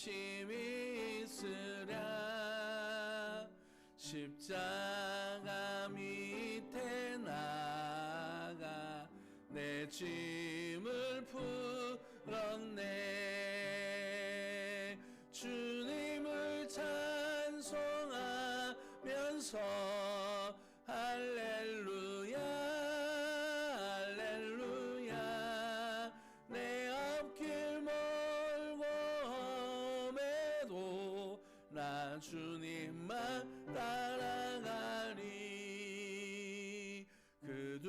안심이 있으랴. 십자가 밑에 나가 내 짐을 풀었네. 주님을 찬송하면서 할렐루야 할렐루야. 내 앞길 멀고 험해도 나 주님만 따라가리. 그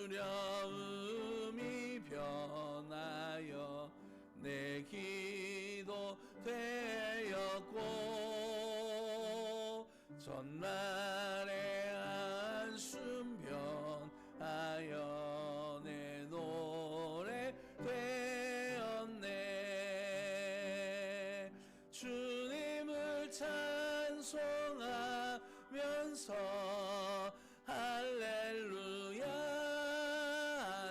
두려움이 변하여 내 기도 되었고, 전날의 한숨 변하여 내 노래 되었네. 주님을 찬송하면서 할렐루야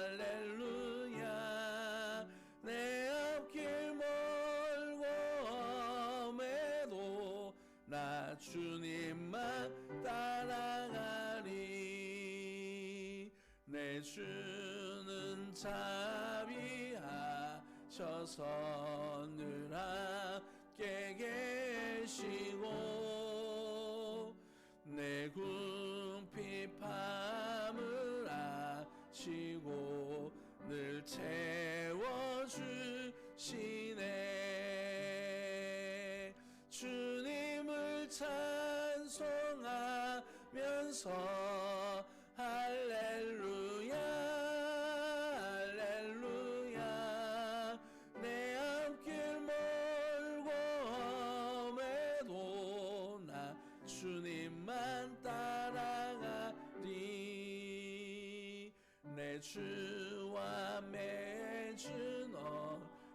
할렐루야. 내 앞길 멀고 험해도 나 주님만 따라가리. 내 주는 자비하셔서 늘 함께 계시고, 내 궁핍함을 아시고 늘 채워주시네. 주님을 찬송하면서 할렐루야 할렐루야. 내 앞길 멀고 험해도 나 주님만 따라가리. 내 주와 맺은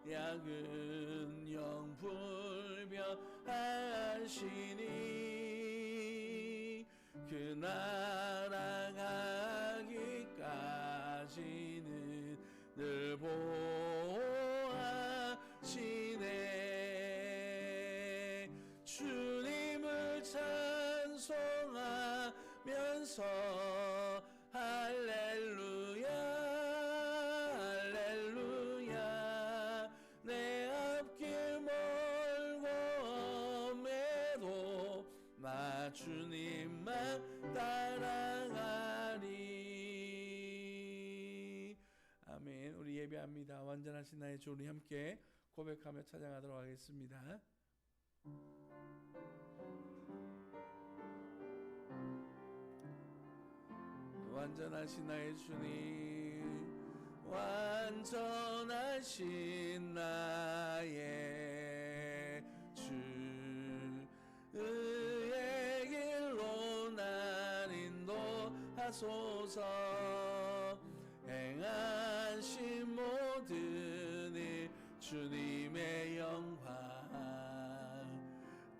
언약은 영불변하시니, 그 날아가기까지는 늘 보호하시네. 주님을 찬송하면서 할렐루야 할렐루야. 내 앞길 멀고 험해도 나 주님만 따라가리. 아멘. 우리 예배합니다. 완전하신 나의 주, 우리 함께 고백하며 찬양하도록 하겠습니다. 완전하신 나의 주님, 완전하신 나의 주, 의의 길로 날 인도하소서. 행하신 모든 일 주님의 영광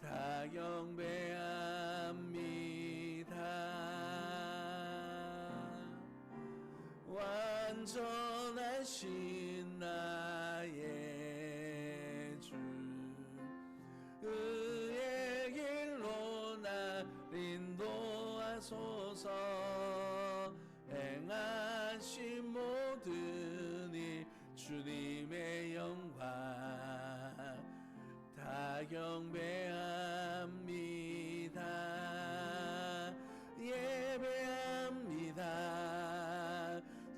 다 경배합니다. 완전하신 나의 주, 의의 길로 날 인도하소서. 행하신 모든 일 주님의 영광 다 경배합니다. 예배합니다.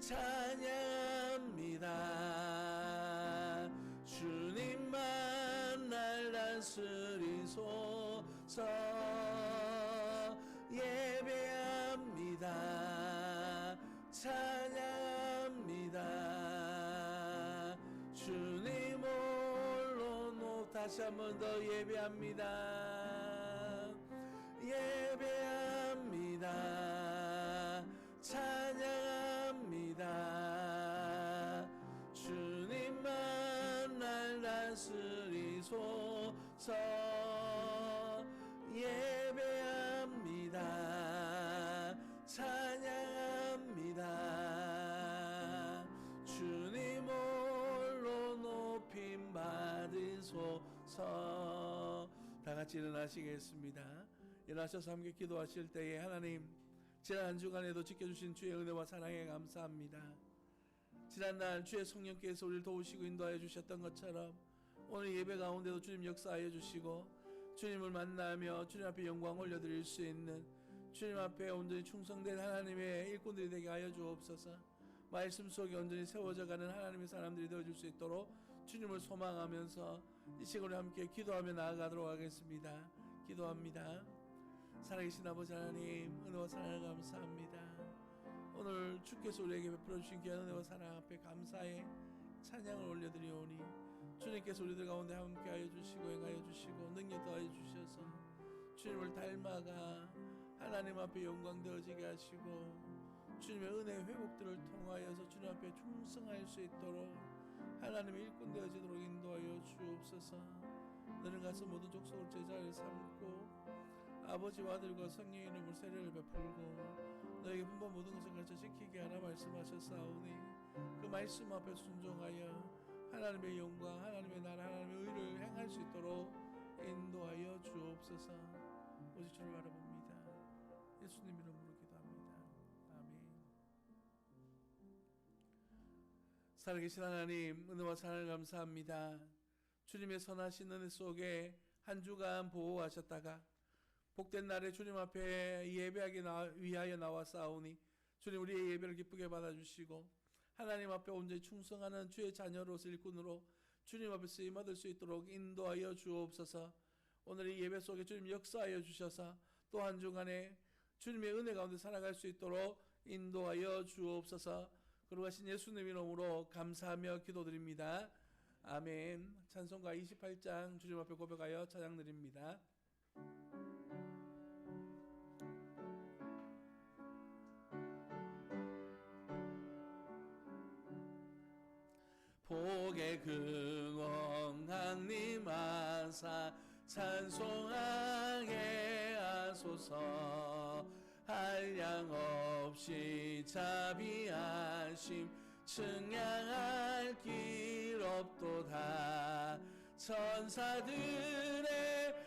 찬양합니다. 주님만 날 다스리소서. 예배합니다. 찬양합니다. 주님 홀로 다시 한 번 더 예배합니다. 예배합니다. 찬양합니다. 주님만 날 다스리소서. 예배합니다. 찬양합니다. 주님 홀로 높임 받으소서. 주옵소서. 다 같이 일어나시겠습니다. 일어나셔서 함께 기도하실 때에 하나님, 지난 한 주간에도 지켜주신 주의 은혜와 사랑에 감사합니다. 지난날 주의 성령께서 우리를 도우시고 인도하여 주셨던 것처럼 오늘 예배 가운데도 주님 역사하여 주시고 주님을 만나며 주님 앞에 영광 올려드릴 수 있는 주님 앞에 온전히 충성된 하나님의 일꾼들이 되게 하여 주옵소서. 말씀 속에 온전히 세워져가는 하나님의 사람들이 되어줄 수 있도록 주님을 소망하면서 이 시간에 함께 기도하며 나아가도록 하겠습니다. 기도합니다. 살아계신 아버지 하나님, 은혜와 사랑을 감사합니다. 오늘 주께서 우리에게 베풀어 주신 귀한 은혜와 사랑 앞에 감사의 찬양을 올려드리오니 주님께서 우리들 가운데 함께하여 주시고 행하여 주시고 능력 더하여 주셔서 주님을 닮아가 하나님 앞에 영광 되어지게 하시고 주님의 은혜의 회복들을 통하여서 주님 앞에 충성할 수 있도록 하나님의 일꾼 되어지도록 인도하여 주옵소서. 너는 가서 모든 족속을 제자를 삼고 아버지와 아들과 성령의 이름으로 세례를 베풀고 너에게 분반 모든 것을 가르쳐 지키게 하라 말씀하셨사오니 그 말씀 앞에 순종하여 하나님의 영광, 하나님의 나라, 하나님의 의를 행할 수 있도록 인도하여 주옵소서. 오직 주를 바라봅니다. 예수님 이름으로 기도합니다. 아멘. 살아계신 하나님, 은혜와 사랑을 감사합니다. 주님의 선하신 은혜 속에 한 주간 보호하셨다가 복된 날에 주님 앞에 예배하기 위하여 나와싸우니 주님 우리의 예배를 기쁘게 받아주시고 하나님 앞에 온전히 충성하는 주의 자녀로서 일꾼으로 주님 앞에 쓰임 얻을 수 있도록 인도하여 주옵소서. 오늘 이 예배 속에 주님 역사하여 주셔서 또 한 주간에 주님의 은혜 가운데 살아갈 수 있도록 인도하여 주옵소서. 거룩하신 예수님 이름으로 감사하며 기도드립니다. 아멘. 찬송가 28장 주님 앞에 고백하여 찬양 드립니다. 복의 긍원강림 하사 찬송하게 하소서. 한량 없이 자비하심 측량할 길 없도다. 천사들의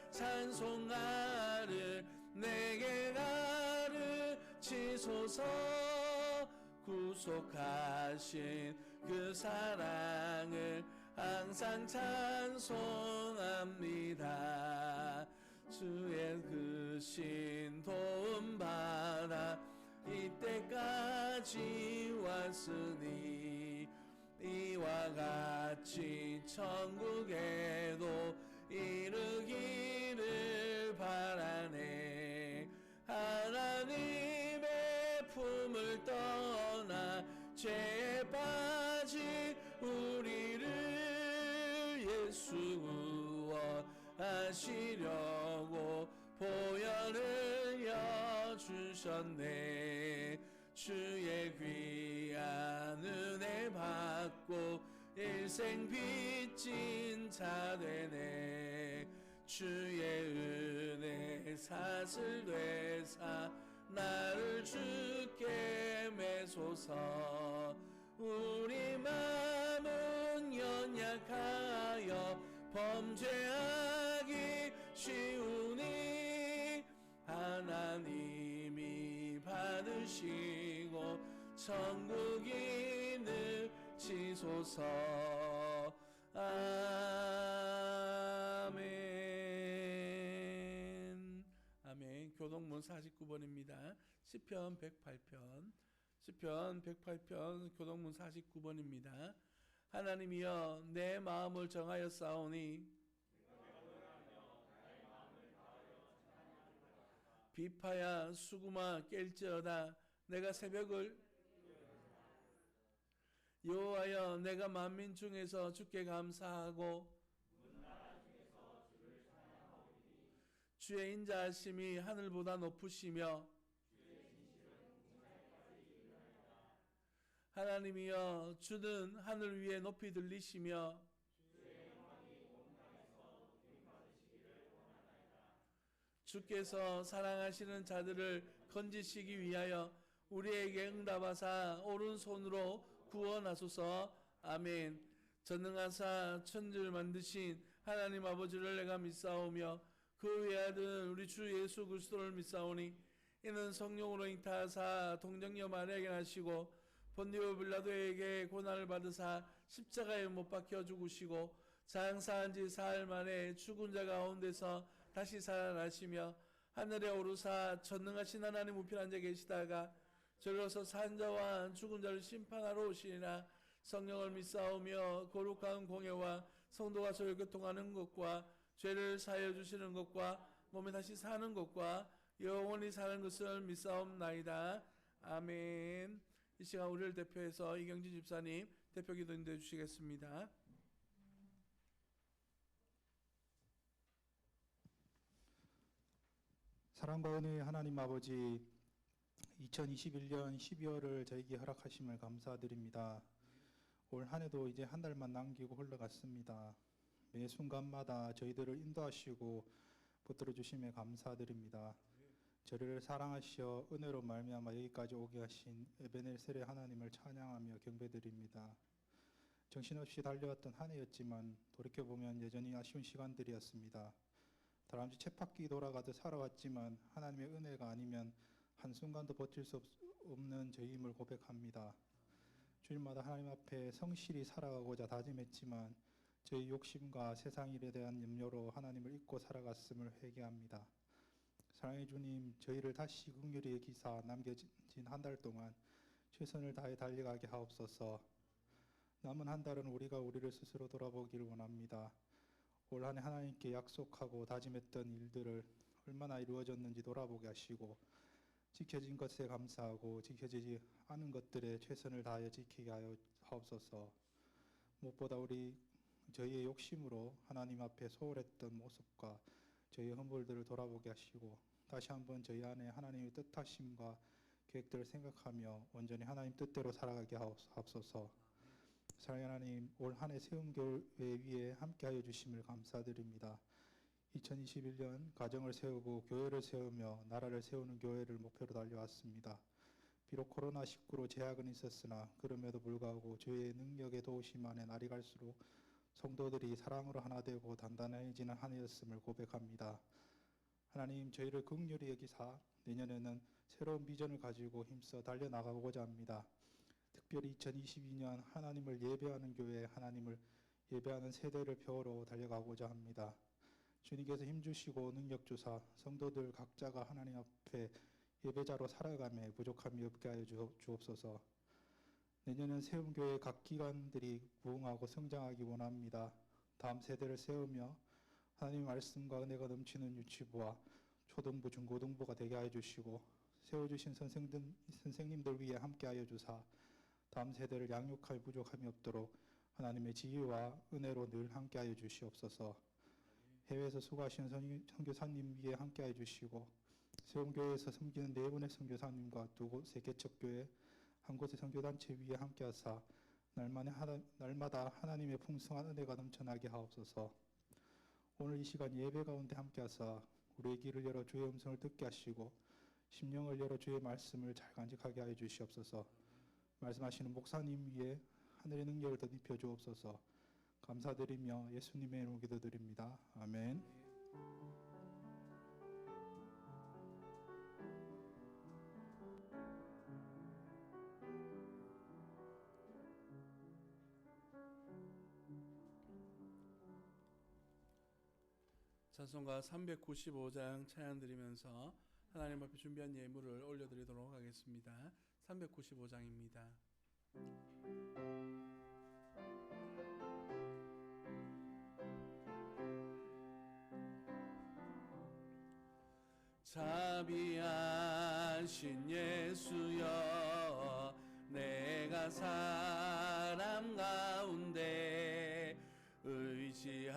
찬송가를 내게 가르치소서. 구속하신 그 사랑을 항상 찬송합니다. 주의 그 신 도움 받아 이때까지 왔으니 이와 같이 천국에도 이르기를 바라네. 하나님의 품을 떠나 죄에 빠진 우리를 예수 구원하시려고 보혈을 여주셨네. 주의 귀한 은혜 받고 일생 빚진 자 되네. 주의 은혜 사슬 되사 나를 주께 매소서. 우리 마음은 연약하여 범죄하기 쉬우니 하나님이 받으시고 천국이 늦치소서. 아멘. 아멘. 교동문 49번입니다. 시편 108편. 시편 108편 교동문 49번입니다. 하나님이여 내 마음을 정하여 싸우니 비파야 수구마 깰지어다. 내가 새벽을 여호와여 내가 만민 중에서 주께 감사하고 주의 인자하심이 하늘보다 높으시며 하나님이여 주는 하늘 위에 높이 들리시며 주께서 사랑하시는 자들을 건지시기 위하여 우리에게 응답하사 오른손으로 구원하소서. 아멘. 전능하사 천지를 만드신 하나님 아버지를 내가 믿사오며 그 외아들 우리 주 예수 그리스도를 믿사오니 이는 성령으로 잉타하사 동정녀 마리아에게 나시고 본디오 빌라도에게 고난을 받으사 십자가에 못 박혀 죽으시고 장사한 지 사흘 만에 죽은 자 가운데서 다시 살아나시며 하늘에 오르사 전능하신 하나님 우편 앉아 계시다가 저리로서 산 자와 죽은 자를 심판하러 오시리라. 성령을 믿사오며 거룩한 공예와 성도가 서로 교통하는 것과 죄를 사하여 주시는 것과 몸에 다시 사는 것과 영원히 사는 것을 믿사옵나이다. 아멘. 이 시간 우리를 대표해서 이경진 집사님 대표 기도 인도해 주시겠습니다. 사랑과 은혜의 하나님 아버지, 2021년 12월을 저에게 허락하심을 감사드립니다. 올 한 해도 이제 한 달만 남기고 흘러갔습니다. 매 순간마다 저희들을 인도하시고 붙들어 주심에 감사드립니다. 저를 사랑하시어 은혜로 말미암아 여기까지 오게 하신 에베네셀의 하나님을 찬양하며 경배드립니다. 정신없이 달려왔던 한 해였지만 돌이켜보면 여전히 아쉬운 시간들이었습니다. 다람쥐 쳇바퀴 돌아가듯 살아왔지만 하나님의 은혜가 아니면 한순간도 버틸 수 없는 저희임을 고백합니다. 주일마다 하나님 앞에 성실히 살아가고자 다짐했지만 저희 욕심과 세상 일에 대한 염려로 하나님을 잊고 살아갔음을 회개합니다. 사랑의 주님, 저희를 다시 긍휼히 여기사 남겨진 한 달 동안 최선을 다해 달려가게 하옵소서. 남은 한 달은 우리가 우리를 스스로 돌아보기를 원합니다. 올 한 해 하나님께 약속하고 다짐했던 일들을 얼마나 이루어졌는지 돌아보게 하시고 지켜진 것에 감사하고 지켜지지 않은 것들에 최선을 다하여 지키게 하여 하옵소서. 무엇보다 저희의 욕심으로 하나님 앞에 소홀했던 모습과 저희의 허물들을 돌아보게 하시고 다시 한번 저희 안에 하나님의 뜻하심과 계획들을 생각하며 온전히 하나님 뜻대로 살아가게 하옵소서. 사랑의 하나님, 올 한 해 세움교회 위에 함께하여 주심을 감사드립니다. 2021년 가정을 세우고 교회를 세우며 나라를 세우는 교회를 목표로 달려왔습니다. 비록 코로나19로 제약은 있었으나 그럼에도 불구하고 주의 능력의 도우심 안에 날이 갈수록 성도들이 사랑으로 하나 되고 단단해지는 한 해였음을 고백합니다. 하나님, 저희를 긍휼히 여기사 내년에는 새로운 비전을 가지고 힘써 달려나가고자 합니다. 특별히 2022년 하나님을 예배하는 교회, 하나님을 예배하는 세대를 표로 달려가고자 합니다. 주님께서 힘주시고 능력주사 성도들 각자가 하나님 앞에 예배자로 살아가며 부족함이 없게 하여 주옵소서. 내년은 세움교회 각 기관들이 부흥하고 성장하기 원합니다. 다음 세대를 세우며 하나님의 말씀과 은혜가 넘치는 유치부와 초등부, 중고등부가 되게 하여 주시고 세워주신 선생님들 위해 함께 하여 주사 다음 세대를 양육할 부족함이 없도록 하나님의 지혜와 은혜로 늘 함께 하여 주시옵소서. 해외에서 수고하시는 선교사님 위에 함께 하여 주시고 세움교회에서 섬기는 네 분의 선교사님과 두 곳의 개척교회, 한 곳의 선교단체 위에 함께 하사 날마다 하나님의 풍성한 은혜가 넘쳐나게 하옵소서. 오늘 이 시간 예배 가운데 함께 하사 우리의 귀를 열어 주의 음성을 듣게 하시고 심령을 열어 주의 말씀을 잘 간직하게 하여 주시옵소서. 말씀하시는 목사님 위에 하늘의 능력을 덧입혀 주옵소서. 감사드리며 예수님의 이름으로 기도드립니다. 아멘. 찬송가 395장 찬양 드리면서 하나님 앞에 준비한 예물을 올려드리도록 하겠습니다. 395장입니다. 자비하신 예수여, 내가 사람 가운데 의지할이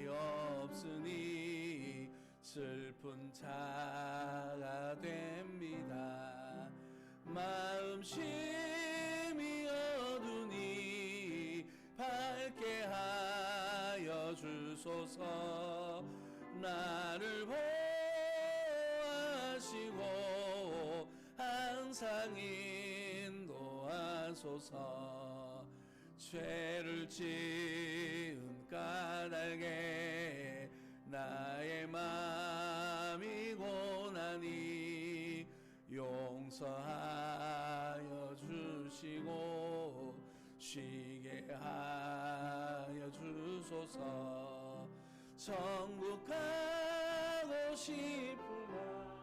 없으니 슬픈 자가 됩니다. 마음심이 어두니 밝게 하여 주소서. 나를 보호하시고 항상 인도하소서. 죄를 지은 까닭에 나의 맘이 고나니 용서하여 주시고 쉬게 하여 주소서. 천국 가고 싶으나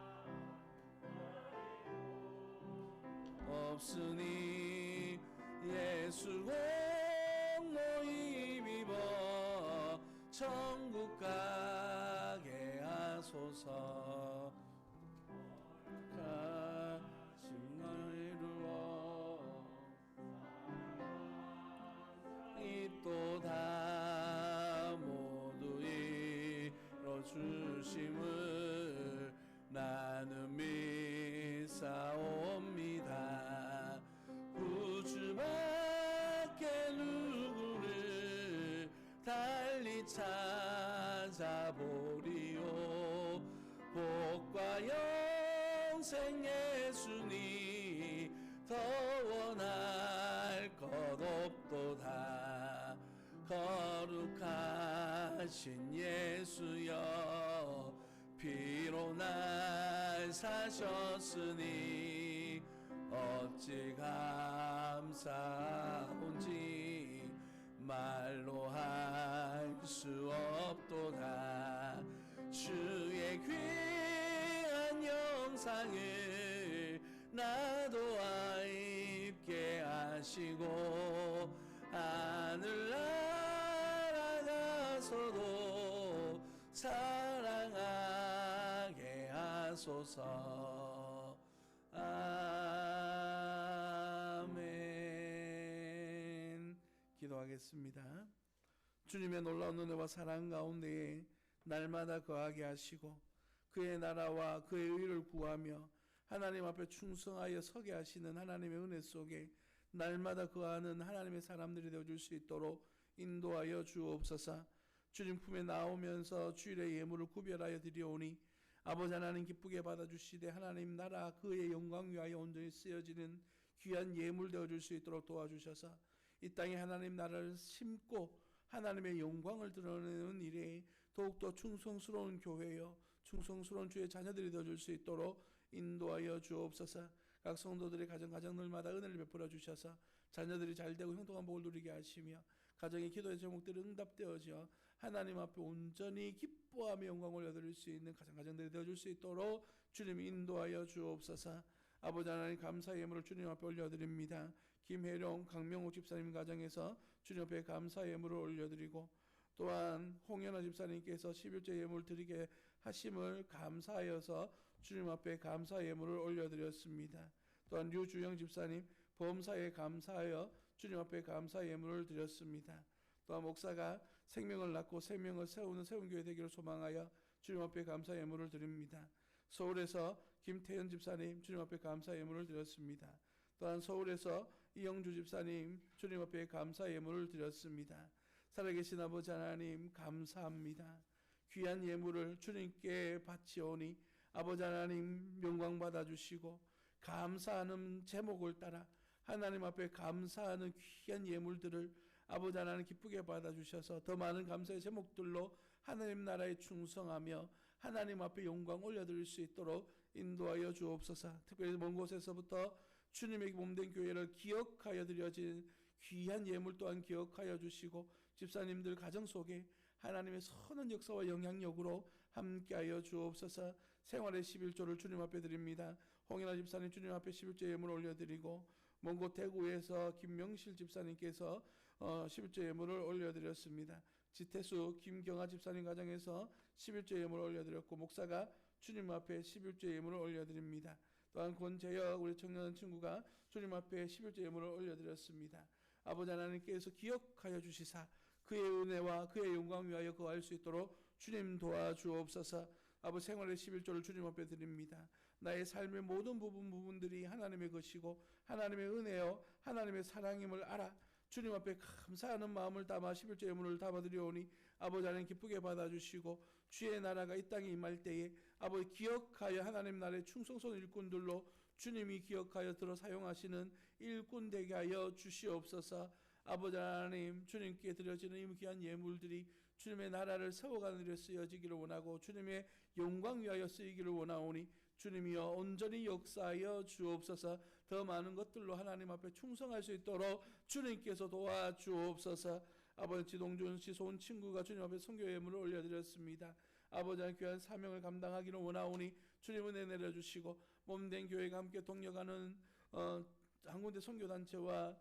없으니 예수 공로히 입어 천국 가게 하소서. 가심을 이루어 이또다 모두 이뤄주심을 나는 믿사옵니다. 구주밖에 누구를 달리 찾아보리요. 복과 영생 예수니 더 원할 것 없도다. 거룩하신 예수여 피로 날 사셨으니 어찌 감사한지 말로 할 수 없도다. 주의 귀한 영상을 나도 입게 하시고 하늘 날아가서도 사랑하게 하소서. 아멘. 기도하겠습니다. 주님의 놀라운 은혜와 사랑 가운데에 날마다 거하게 하시고 그의 나라와 그의 의를 구하며 하나님 앞에 충성하여 서게 하시는 하나님의 은혜 속에 날마다 거하는 하나님의 사람들이 되어줄 수 있도록 인도하여 주옵소서. 주님 품에 나오면서 주일의 예물을 구별하여 드리오니 아버지 하나님 기쁘게 받아주시되 하나님 나라 그의 영광 위하여 온전히 쓰여지는 귀한 예물 되어줄 수 있도록 도와주셔서 이 땅에 하나님 나라를 심고 하나님의 영광을 드러내는 일에 더욱더 충성스러운 교회여 충성스러운 주의 자녀들이 되어줄 수 있도록 인도하여 주옵소서. 각 성도들의 가정들마다 은혜를 베풀어 주셔서 자녀들이 잘되고 형통한 복을 누리게 하시며 가정의 기도의 제목들이 응답되어져 하나님 앞에 온전히 기뻐하며 영광을 얻을 수 있는 가정들이 되어줄 수 있도록 주님이 인도하여 주옵소서. 아버지 하나님 감사의 예물을 주님 앞에 올려드립니다. 김혜룡, 강명욱 집사님 가정에서 주님 앞에 감사의 예물을 올려드리고 또한 홍연아 집사님께서 11조 예물 드리게 하심을 감사하여서 주님 앞에 감사의 예물을 올려드렸습니다. 또한 류주영 집사님 범사에 감사하여 주님 앞에 감사의 예물을 드렸습니다. 또한 목사가 생명을 낳고 생명을 세우는 세운교회 되기를 소망하여 주님 앞에 감사의 예물을 드립니다. 서울에서 김태현 집사님 주님 앞에 감사의 예물을 드렸습니다. 또한 서울에서 이영주 집사님 주님 앞에 감사의 예물을 드렸습니다. 살아계신 아버지 하나님 감사합니다. 귀한 예물을 주님께 바치오니 아버지 하나님 영광 받아주시고 감사하는 제목을 따라 하나님 앞에 감사하는 귀한 예물들을 아버지 하나님 기쁘게 받아주셔서 더 많은 감사의 제목들로 하나님 나라에 충성하며 하나님 앞에 영광 올려드릴 수 있도록 인도하여 주옵소서. 특별히 먼 곳에서부터 주님의 몸된 교회를 기억하여 드려진 귀한 예물 또한 기억하여 주시고 집사님들 가정 속에 하나님의 선한 역사와 영향력으로 함께하여 주옵소서. 생활의 11조를 주님 앞에 드립니다. 홍인아 집사님 주님 앞에 11조 예물을 올려드리고 먼 곳 대구에서 김명실 집사님께서 11조 예물을 올려드렸습니다. 지태수 김경아 집사님 가정에서 11조 예물을 올려드렸고 목사가 주님 앞에 11조 예물을 올려드립니다. 또한 권재혁 우리 청년 친구가 주님 앞에 11조 예물을 올려드렸습니다. 아버지 하나님께서 기억하여 주시사 그의 은혜와 그의 영광 위하여 거할 수 있도록 주님 도와주옵소서. 아버지 생활의 11조를 주님 앞에 드립니다. 나의 삶의 모든 부분들이 하나님의 것이고 하나님의 은혜요 하나님의 사랑임을 알아 주님 앞에 감사하는 마음을 담아 11조 예물을 담아드리오니 아버지 하나님 기쁘게 받아주시고 주의 나라가 이 땅에 임할 때에 아버지 기억하여 하나님 나라의 충성스러운 일꾼들로 주님이 기억하여 들어 사용하시는 일꾼 되게 하여 주시옵소서. 아버지 하나님, 주님께 드려지는 이 귀한 예물들이 주님의 나라를 세워가는 일에 쓰여지기를 원하고 주님의 영광 위하여 쓰이기를 원하오니 주님이여 온전히 역사하여 주옵소서. 더 많은 것들로 하나님 앞에 충성할 수 있도록 주님께서 도와주옵소서. 아버지 동준 씨 좋은 친구가 주님 앞에 선교 예물을 올려드렸습니다. 아버지 하나님 귀한 사명을 감당하기를 원하오니 주님 은혜 내려주시고 몸된 교회가 함께 동력하는 한 군데 선교단체와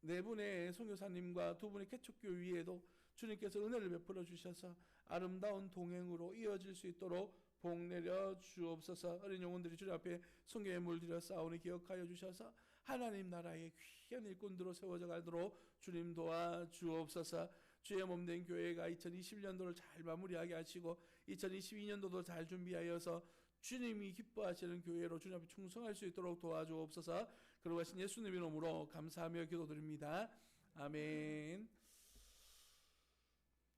네 분의 선교사님과 두 분의 개척교 위에도 주님께서 은혜를 베풀어 주셔서 아름다운 동행으로 이어질 수 있도록 복 내려 주옵소서. 어린 영혼들이 주님 앞에 선교의 물 들여 싸우니 기억하여 주셔서 하나님 나라의 귀한 일꾼들로 세워져 가도록 주님 도와 주옵소서. 주의 몸된 교회가 2021년도를 잘 마무리하게 하시고 2022년도도 잘 준비하여서 주님이 기뻐하시는 교회로 주님 앞에 충성할 수 있도록 도와주옵소서. 그러고 하신 예수님 이름으로 감사하며 기도드립니다. 아멘.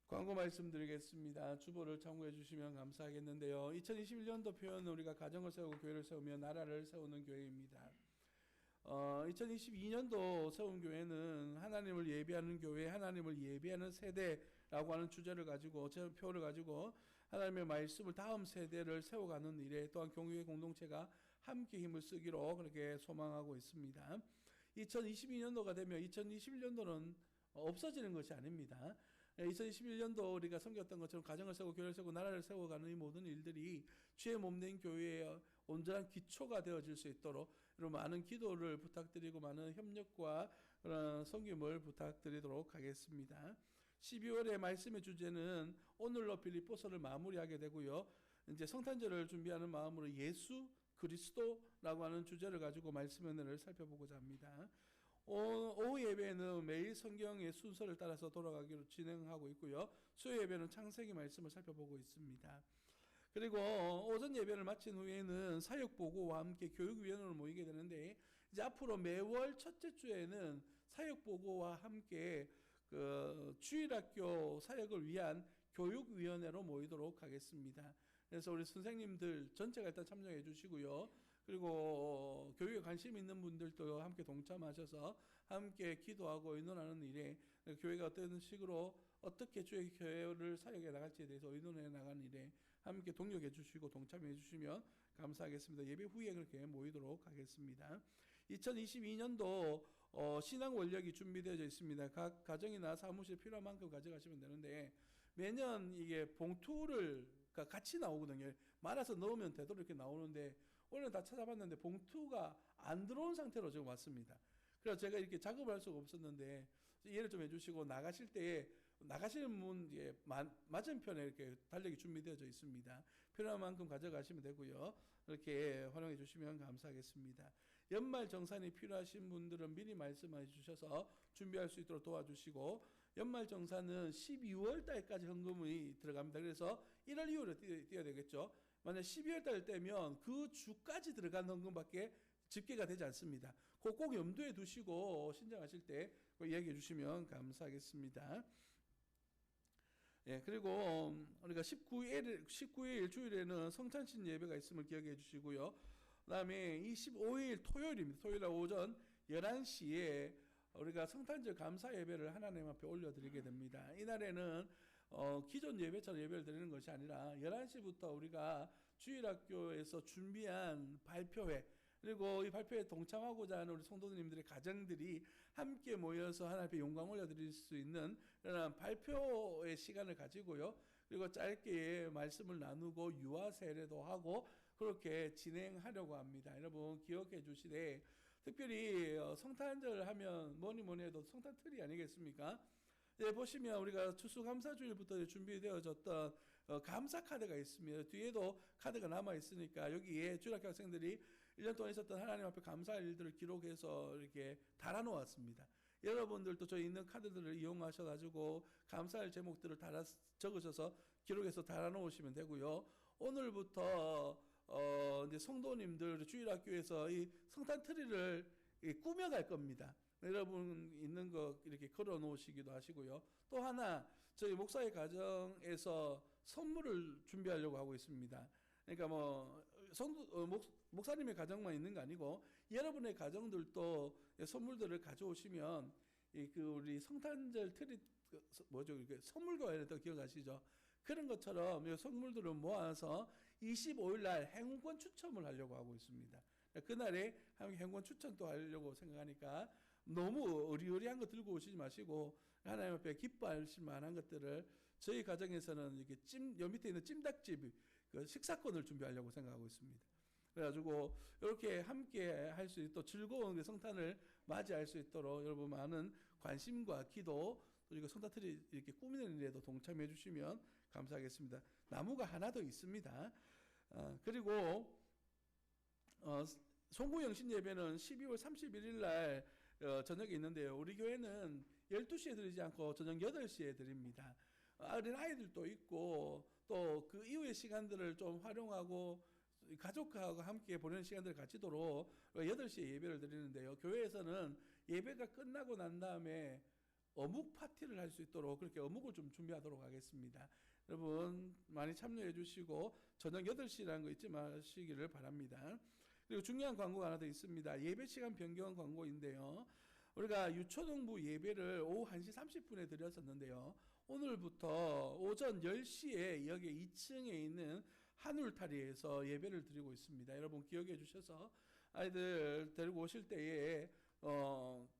광고 말씀드리겠습니다. 주보를 참고해 주시면 감사하겠는데요. 2021년도 표현은 우리가 가정을 세우고 교회를 세우며 나라를 세우는 교회입니다. 2022년도 세운 교회는 하나님을 예배하는 교회, 하나님을 예배하는 세대라고 하는 주제를 가지고 표를 가지고 하나님의 말씀을 다음 세대를 세워가는 일에 또한 교회 공동체가 함께 힘을 쓰기로 그렇게 소망하고 있습니다. 2022년도가 되면 2021년도는 없어지는 것이 아닙니다. 2021년도 우리가 섬겼던 것처럼 가정을 세우고 교회를 세우고 나라를 세워가는 이 모든 일들이 주의 몸된 교회의 온전한 기초가 되어질 수 있도록 많은 기도를 부탁드리고 많은 협력과 그런 섬김을 부탁드리도록 하겠습니다. 12월의 말씀의 주제는 오늘로 빌립보서를 마무리하게 되고요. 이제 성탄절을 준비하는 마음으로 예수 그리스도라고 하는 주제를 가지고 말씀 은혜를 살펴보고자 합니다. 오후 예배는 매일 성경의 순서를 따라서 돌아가기로 진행하고 있고요. 수요 예배는 창세기 말씀을 살펴보고 있습니다. 그리고 오전 예배를 마친 후에는 사역보고와 함께 교육위원회로 모이게 되는데 이제 앞으로 매월 첫째 주에는 사역보고와 함께 주일학교 사역을 위한 교육위원회로 모이도록 하겠습니다. 그래서 우리 선생님들 전체가 일단 참여해 주시고요. 그리고 교육에 관심 있는 분들도 함께 동참하셔서 함께 기도하고 의논하는 일에 교회가 어떤 식으로 어떻게 주의 교회를 사역해 나갈지에 대해서 의논해 나가는 일에 함께 동력해 주시고 동참해 주시면 감사하겠습니다. 예배 후에 그렇게 모이도록 하겠습니다. 2022년도 신앙 원력이 준비되어 있습니다. 각 가정이나 사무실에 필요한 만큼 가져가시면 되는데 매년 이게 봉투를 같이 나오거든요. 말아서 넣으면 되도록 이렇게 나오는데 오늘 다 찾아봤는데 봉투가 안 들어온 상태로 지금 왔습니다. 그래서 제가 이렇게 작업을 할 수가 없었는데 이해를 좀 해주시고 나가실 때에 나가시는 분 맞은편에 이렇게 달력이 준비되어져 있습니다. 필요한 만큼 가져가시면 되고요. 이렇게 활용해 주시면 감사하겠습니다. 연말 정산이 필요하신 분들은 미리 말씀해 주셔서 준비할 수 있도록 도와주시고 연말 정산은 12월 달까지 헌금이 들어갑니다. 그래서 1월 이후로 띄어야 되겠죠. 만약 12월 달 때면 그 주까지 들어간 헌금밖에 집계가 되지 않습니다. 그거 꼭 염두에 두시고 신청하실 때 이야기해 주시면 감사하겠습니다. 예, 그리고 우리가 19일 주일에는 성찬신 예배가 있음을 기억해 주시고요. 그 다음에 25일 토요일입니다. 토요일 오전 11시에 우리가 성탄절 감사 예배를 하나님 앞에 올려드리게 됩니다. 이날에는 기존 예배처럼 예배를 드리는 것이 아니라 11시부터 우리가 주일학교에서 준비한 발표회 그리고 이 발표에 동참하고자 하는 우리 성도님들의 가정들이 함께 모여서 하나님 앞에 영광 올려드릴 수 있는 그런 발표의 시간을 가지고요. 그리고 짧게 말씀을 나누고 유아 세례도 하고 그렇게 진행하려고 합니다. 여러분 기억해 주시되 특별히 성탄절 하면 뭐니 해도 성탄틀이 아니겠습니까? 네, 보시면 우리가 추수감사주일부터 준비되어졌던 감사 카드가 있습니다. 뒤에도 카드가 남아 있으니까 여기에 주일학교 학생들이 1년 동안 있었던 하나님 앞에 감사할 일들을 기록해서 이렇게 달아놓았습니다. 여러분들도 저희 있는 카드들을 이용하셔가지고 감사할 제목들을 적으셔서 기록해서 달아놓으시면 되고요. 오늘부터 이제 성도님들 주일학교에서 이 성탄 트리를 꾸며갈 겁니다. 여러분 있는 거 이렇게 걸어 놓으시기도 하시고요. 또 하나 저희 목사의 가정에서 선물을 준비하려고 하고 있습니다. 그러니까 뭐 목사님의 가정만 있는 거 아니고 여러분의 가정들도 선물들을 가져오시면 우리 성탄절 트리 뭐죠? 이게 선물교회도 기억하시죠? 그런 것처럼 이 선물들을 모아서 25일 날 행운권 추첨을 하려고 하고 있습니다. 그날에 행운권 추첨도 하려고 생각하니까 너무 의리의리한 거 들고 오시지 마시고 하나님 앞에 기뻐하실 만한 것들을 저희 가정에서는 이렇게 요 밑에 있는 찜닭집 그 식사권을 준비하려고 생각하고 있습니다. 그래가지고 이렇게 함께 할 수 있도록 즐거운 성탄을 맞이할 수 있도록 여러분 많은 관심과 기도 그리고 성탄트리 이렇게 꾸미는 일에도 동참해 주시면 감사하겠습니다. 나무가 하나 더 있습니다. 그리고 송구영신 예배는 12월 31일 날 저녁에 있는데요. 우리 교회는 12시에 드리지 않고 저녁 8시에 드립니다. 어린 아이들도 있고 또 그 이후의 시간들을 좀 활용하고 가족하고 함께 보내는 시간들을 갖도록 8시에 예배를 드리는데요. 교회에서는 예배가 끝나고 난 다음에 어묵 파티를 할 수 있도록 그렇게 어묵을 좀 준비하도록 하겠습니다. 여러분 많이 참여해 주시고 저녁 8시라는 거 잊지 마시기를 바랍니다. 그리고 중요한 광고가 하나 더 있습니다. 예배 시간 변경 광고인데요. 우리가 유초등부 예배를 오후 1시 30분에 드렸었는데요. 오늘부터 오전 10시에 여기 2층에 있는 한울타리에서 예배를 드리고 있습니다. 여러분 기억해 주셔서 아이들 데리고 오실 때에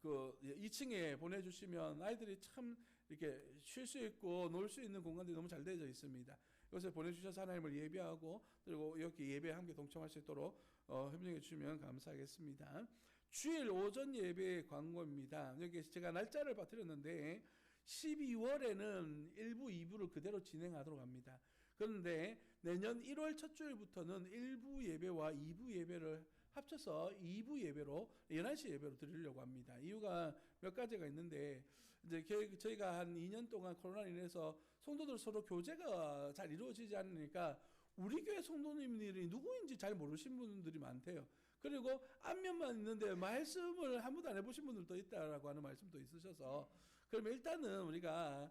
그 2층에 보내주시면 아이들이 참 이렇게 쉴 수 있고 놀 수 있는 공간들이 너무 잘 되어 있습니다. 이것을 보내주셔서 하나님을 예배하고 그리고 이렇게 예배에 함께 동참할 수 있도록 협력해 주시면 감사하겠습니다. 주일 오전 예배 광고입니다. 여기 제가 날짜를 빠뜨렸는데 12월에는 1부, 2부를 그대로 진행하도록 합니다. 그런데 내년 1월 첫 주일부터는 1부 예배와 2부 예배를 합쳐서 2부 예배로 11시 예배로 드리려고 합니다. 이유가 몇 가지가 있는데 이제 저희가 한 2년 동안 코로나로 인해서 성도들 서로 교제가 잘 이루어지지 않으니까 우리 교회 성도님들이 누구인지 잘 모르신 분들이 많대요. 그리고 안면만 있는데 말씀을 한 번도 안 해보신 분들도 있다라고 하는 말씀도 있으셔서 그러면 일단은 우리가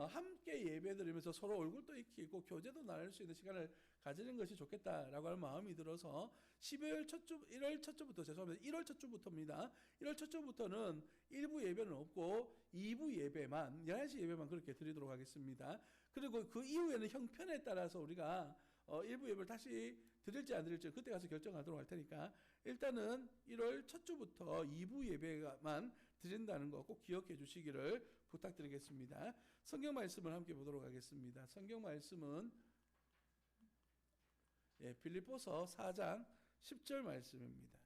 함께 예배 드리면서 서로 얼굴도 익히고 교제도 나눌 수 있는 시간을 가지는 것이 좋겠다라고 하는 마음이 들어서 1월 첫 주부터 죄송합니다. 1월 첫 주부터입니다. 1월 첫 주부터는 1부 예배는 없고 2부 예배만 11시 예배만 그렇게 드리도록 하겠습니다. 그리고 그 이후에는 형편에 따라서 우리가 1부 예배를 다시 드릴지 안 드릴지 그때 가서 결정하도록 할 테니까 일단은 1월 첫 주부터 2부 예배만 드린다는 거 꼭 기억해 주시기를 부탁드리겠습니다. 성경 말씀을 함께 보도록 하겠습니다. 성경 말씀은 빌립보서 4장 10절 말씀입니다.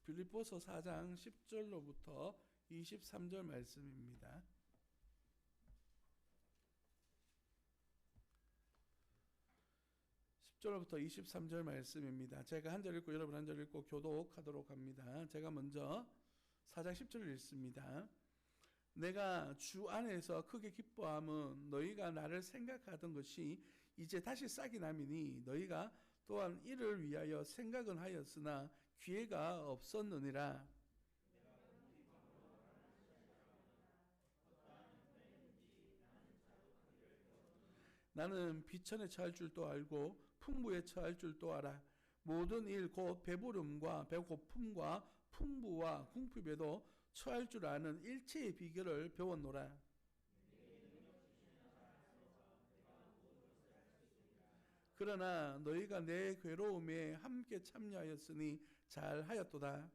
빌립보서 4장 10절로부터 23절 말씀입니다. 10절부터 23절 말씀입니다. 제가 한 절 읽고 여러분 한 절 읽고 교독하도록 합니다. 제가 먼저 4장 10절을 읽습니다. 내가 주 안에서 크게 기뻐함은 너희가 나를 생각하던 것이 이제 다시 싹이 남이니 너희가 또한 이를 위하여 생각은 하였으나 기회가 없었느니라. 나는 비천에 처할 줄도 알고 풍부에 처할 줄도 알아. 모든 일 곧 배부름과 배고픔과 풍부와 궁핍에도 처할 줄 아는 일체의 비결을 배웠노라. 그러나 너희가 내 괴로움에 함께 참여하였으니 잘하였도다.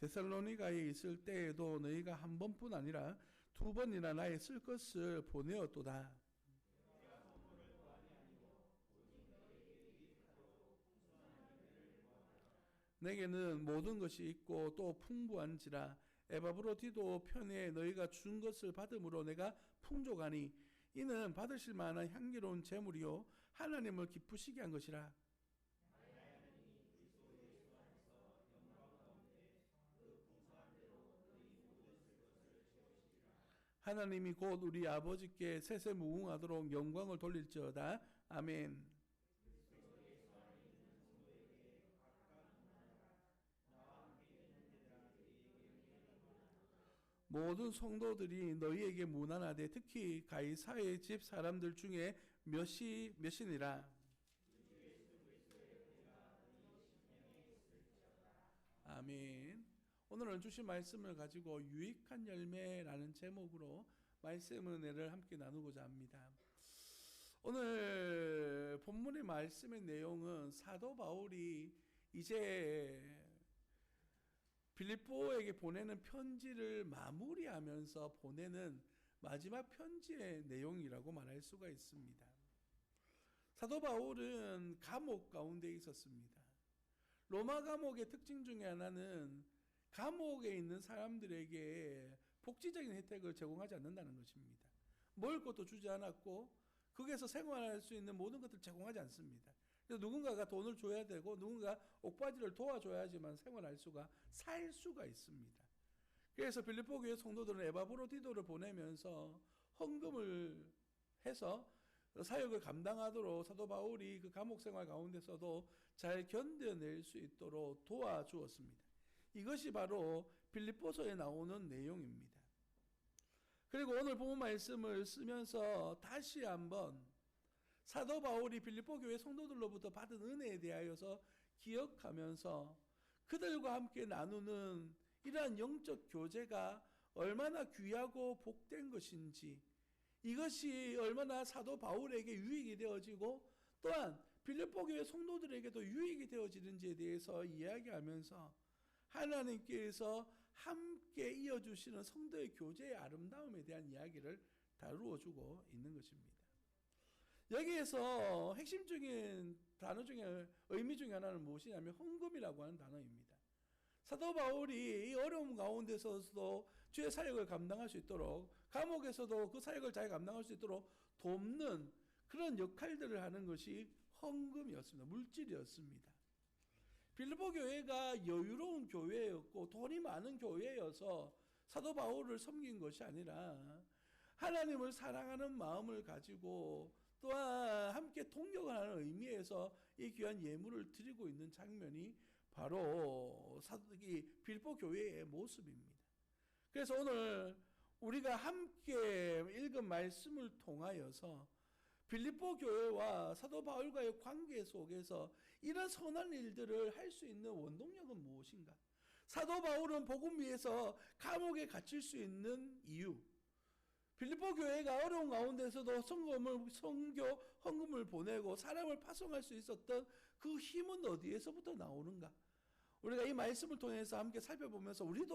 데살로니가에 있을 때에도 너희가 한 번뿐 아니라 두 번이나 나의 쓸 것을 보내었도다. 내게는 모든 것이 있고 또 풍부한지라. 에바브로디도 편에 너희가 준 것을 받음으로 내가 풍족하니 이는 받으실 만한 향기로운 제물이요 하나님을 기쁘시게 한 것이라. 하나님이 곧 우리 아버지께 세세무궁하도록 영광을 돌릴지어다. 아멘. 모든 성도들이 너희에게 무난하되 특히 가이사의 집 사람들 중에 몇이니라. 아멘. 오늘은 주신 말씀을 가지고 유익한 열매라는 제목으로 말씀 은혜를 함께 나누고자 합니다. 오늘 본문의 말씀의 내용은 사도 바울이 이제 빌립보에게 보내는 편지를 마무리하면서 보내는 마지막 편지의 내용이라고 말할 수가 있습니다. 사도 바울은 감옥 가운데 있었습니다. 로마 감옥의 특징 중에 하나는 감옥에 있는 사람들에게 복지적인 혜택을 제공하지 않는다는 것입니다. 먹을 것도 주지 않았고 거기에서 생활할 수 있는 모든 것들을 제공하지 않습니다. 그래서 누군가가 돈을 줘야 되고 누군가 옥바지를 도와줘야지만 생활할 수가 살 수가 있습니다. 그래서 빌립보 교회 성도들은 에바브로디도를 보내면서 헌금을 해서 사역을 감당하도록 사도 바울이 그 감옥 생활 가운데서도 잘 견뎌낼 수 있도록 도와주었습니다. 이것이 바로 빌립보서에 나오는 내용입니다. 그리고 오늘 본문 말씀을 쓰면서 다시 한번 사도 바울이 빌립보 교회 성도들로부터 받은 은혜에 대하여서 기억하면서 그들과 함께 나누는 이러한 영적 교제가 얼마나 귀하고 복된 것인지, 이것이 얼마나 사도 바울에게 유익이 되어지고 또한 빌립보 교회 성도들에게도 유익이 되어지는지에 대해서 이야기하면서 하나님께서 함께 이어주시는 성도의 교제의 아름다움에 대한 이야기를 다루어주고 있는 것입니다. 여기에서 핵심적인 단어 중에 의미 중에 하나는 무엇이냐면 헌금이라고 하는 단어입니다. 사도 바울이 이 어려움 가운데서도 주의 사역을 감당할 수 있도록, 감옥에서도 그 사역을 잘 감당할 수 있도록 돕는 그런 역할들을 하는 것이 헌금이었습니다. 물질이었습니다. 빌립보 교회가 여유로운 교회였고 돈이 많은 교회여서 사도 바울을 섬긴 것이 아니라 하나님을 사랑하는 마음을 가지고 또한 함께 동역을 하는 의미에서 이 귀한 예물을 드리고 있는 장면이 바로 빌립보 교회의 모습입니다. 그래서 오늘 우리가 함께 읽은 말씀을 통하여서 빌립보 교회와 사도 바울과의 관계 속에서 이런 선한 일들을 할 수 있는 원동력은 무엇인가? 사도 바울은 복음 위에서 감옥에 갇힐 수 있는 이유, 빌립보 교회가 어려운 가운데서도 선교, 헌금을 보내고 사람을 파송할 수 있었던 그 힘은 어디에서부터 나오는가? 우리가 이 말씀을 통해서 함께 살펴보면서 우리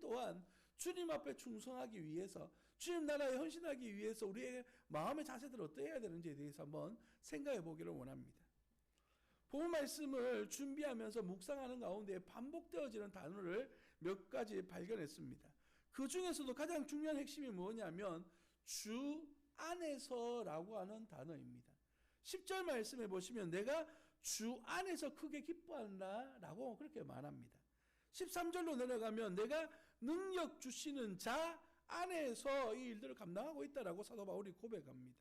또한 주님 앞에 충성하기 위해서, 주님 나라에 헌신하기 위해서 우리의 마음의 자세들을 어떻게 해야 되는지에 대해서 한번 생각해 보기를 원합니다. 본문 말씀을 준비하면서 묵상하는 가운데 반복되어지는 단어를 몇 가지 발견했습니다. 그 중에서도 가장 중요한 핵심이 뭐냐면 주 안에서라고 하는 단어입니다. 10절 말씀해 보시면 내가 주 안에서 크게 기뻐한다 라고 그렇게 말합니다. 13절로 내려가면 내가 능력 주시는 자 안에서 이 일들을 감당하고 있다라고 사도 바울이 고백합니다.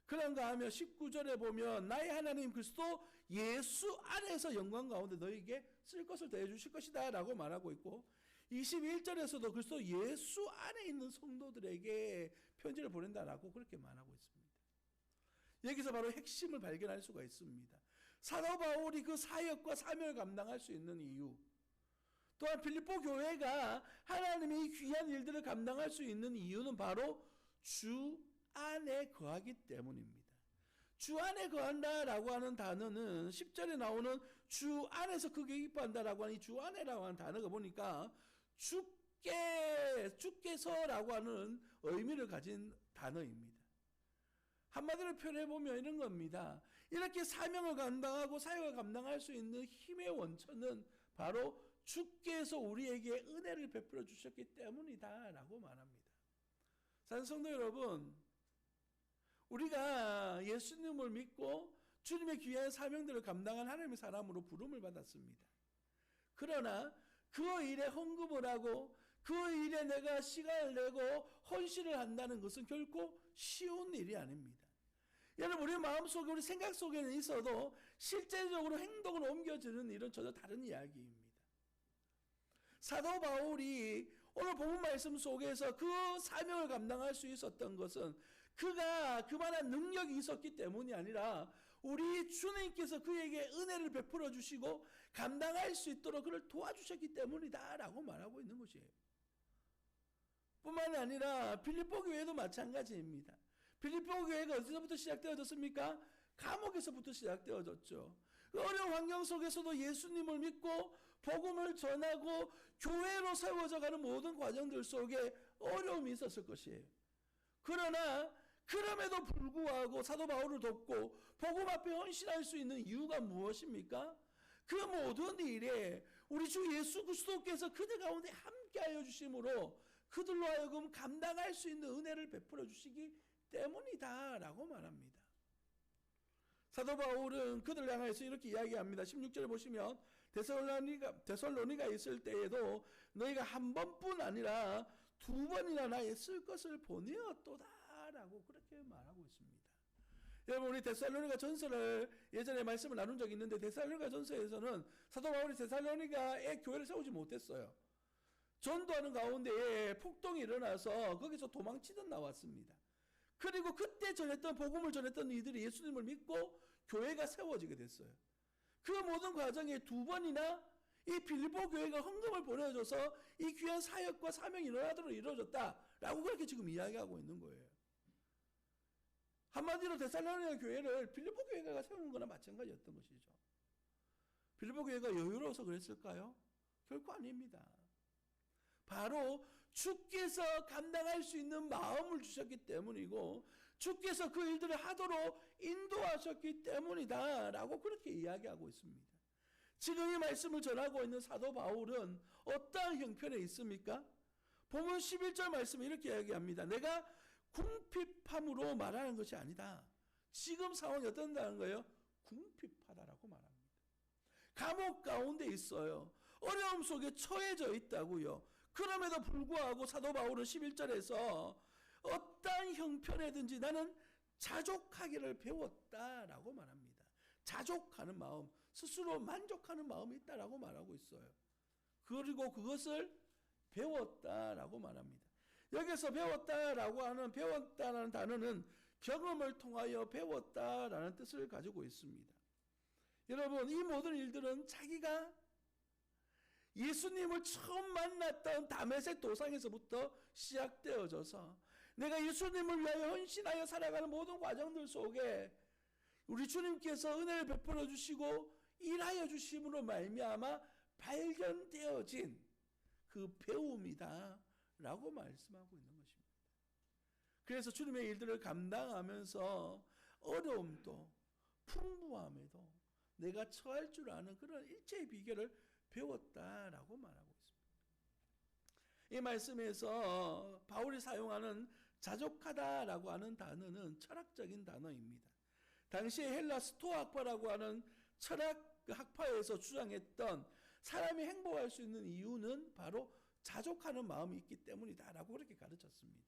그런가 하면 19절에 보면 나의 하나님 그리스도 예수 안에서 영광 가운데 너에게 쓸 것을 더해 주실 것이다 라고 말하고 있고, 21절에서도 그리스도 예수 안에 있는 성도들에게 편지를 보낸다라고 그렇게 말하고 있습니다. 여기서 바로 핵심을 발견할 수가 있습니다. 사도 바울이 그 사역과 사명을 감당할 수 있는 이유, 또한 빌립보 교회가 하나님의 귀한 일들을 감당할 수 있는 이유는 바로 주 안에 거하기 때문입니다. 주 안에 거한다라고 하는 단어는 10절에 나오는 주 안에서 크게 기뻐한다라고 하는 이 주 안에라고 하는 단어가 보니까 주께서라고 하는 의미를 가진 단어입니다. 한마디로 표현해보면 이런 겁니다. 이렇게 사명을 감당하고 사역을 감당할 수 있는 힘의 원천은 바로 주께서 우리에게 은혜를 베풀어 주셨기 때문이다 라고 말합니다. 사랑하는 성도 여러분, 우리가 예수님을 믿고 주님의 귀한 사명들을 감당한 하나님의 사람으로 부름을 받았습니다. 그러나 그 일에 헌금을 하고 그 일에 내가 시간을 내고 헌신을 한다는 것은 결코 쉬운 일이 아닙니다. 여러분, 우리 마음속에 우리 생각 속에는 있어도 실제적으로 행동으로 옮겨지는 일은 전혀 다른 이야기입니다. 사도 바울이 오늘 본문 말씀 속에서 그 사명을 감당할 수 있었던 것은 그가 그만한 능력이 있었기 때문이 아니라 우리 주님께서 그에게 은혜를 베풀어 주시고 감당할 수 있도록 그를 도와주셨기 때문이다 라고 말하고 있는 것이에요. 뿐만 아니라 빌립보 교회도 마찬가지입니다. 빌립보 교회가 어디서부터 시작되어졌습니까? 감옥에서부터 시작되어졌죠. 어려운 환경 속에서도 예수님을 믿고 복음을 전하고 교회로 세워져가는 모든 과정들 속에 어려움이 있었을 것이에요. 그러나 그럼에도 불구하고 사도 바울을 돕고 복음 앞에 헌신할 수 있는 이유가 무엇입니까? 그 모든 일에 우리 주 예수 그리스도께서 그들 가운데 함께하여 주심으로 그들로 하여금 감당할 수 있는 은혜를 베풀어 주시기 때문이다 라고 말합니다. 사도 바울은 그들을 향해서 이렇게 이야기합니다. 16절에 보시면 데살로니가 있을 때에도 너희가 한 번뿐 아니라 두 번이나 나의 쓸 것을 보내었도다 라고 그렇게 말하고 있습니다. 여러분, 우리 데살로니가 전서를 예전에 말씀을 나눈 적이 있는데 데살로니가 전서에서는 사도 바울이 데살로니가에 교회를 세우지 못했어요. 전도하는 가운데에 폭동이 일어나서 거기서 도망치듯 나왔습니다. 그리고 그때 복음을 전했던 이들이 예수님을 믿고 교회가 세워지게 됐어요. 그 모든 과정에 두 번이나 이 빌립보 교회가 헌금을 보내줘서 이 귀한 사역과 사명이 일어나도록 이루어졌다라고 그렇게 지금 이야기하고 있는 거예요. 한마디로 데살로니가 교회를 빌립보 교회가 세우는 거나 마찬가지였던 것이죠. 빌립보 교회가 여유로워서 그랬을까요? 결코 아닙니다. 바로 주께서 감당할 수 있는 마음을 주셨기 때문이고 주께서 그 일들을 하도록 인도하셨기 때문이다 라고 그렇게 이야기하고 있습니다. 지금 이 말씀을 전하고 있는 사도 바울은 어떠한 형편에 있습니까? 본문 11절 말씀에 이렇게 이야기합니다. 내가 궁핍함으로 말하는 것이 아니다. 지금 상황이 어떤다는 거예요? 궁핍하다라고 말합니다. 감옥 가운데 있어요. 어려움 속에 처해져 있다고요. 그럼에도 불구하고 사도 바울은 11절에서 어떠한 형편에든지 나는 자족하기를 배웠다라고 말합니다. 자족하는 마음, 스스로 만족하는 마음이 있다라고 말하고 있어요. 그리고 그것을 배웠다라고 말합니다. 여기서 배웠다라는 단어는 경험을 통하여 배웠다라는 뜻을 가지고 있습니다. 여러분, 이 모든 일들은 자기가 예수님을 처음 만났던 다메섹 도상에서부터 시작되어져서 내가 예수님을 위하여 헌신하여 살아가는 모든 과정들 속에 우리 주님께서 은혜를 베풀어 주시고 일하여 주심으로 말미암아 발견되어진 그 배움이다 라고 말씀하고 있는 것입니다. 그래서 주님의 일들을 감당하면서 어려움도 풍부함에도 내가 처할 줄 아는 그런 일체의 비결을 배웠다라고 말하고 있습니다. 이 말씀에서 바울이 사용하는 자족하다라고 하는 단어는 철학적인 단어입니다. 당시에 헬라 스토아학파라고 하는 철학 학파에서 주장했던 사람이 행복할 수 있는 이유는 바로 자족하는 마음이 있기 때문이다라고 그렇게 가르쳤습니다.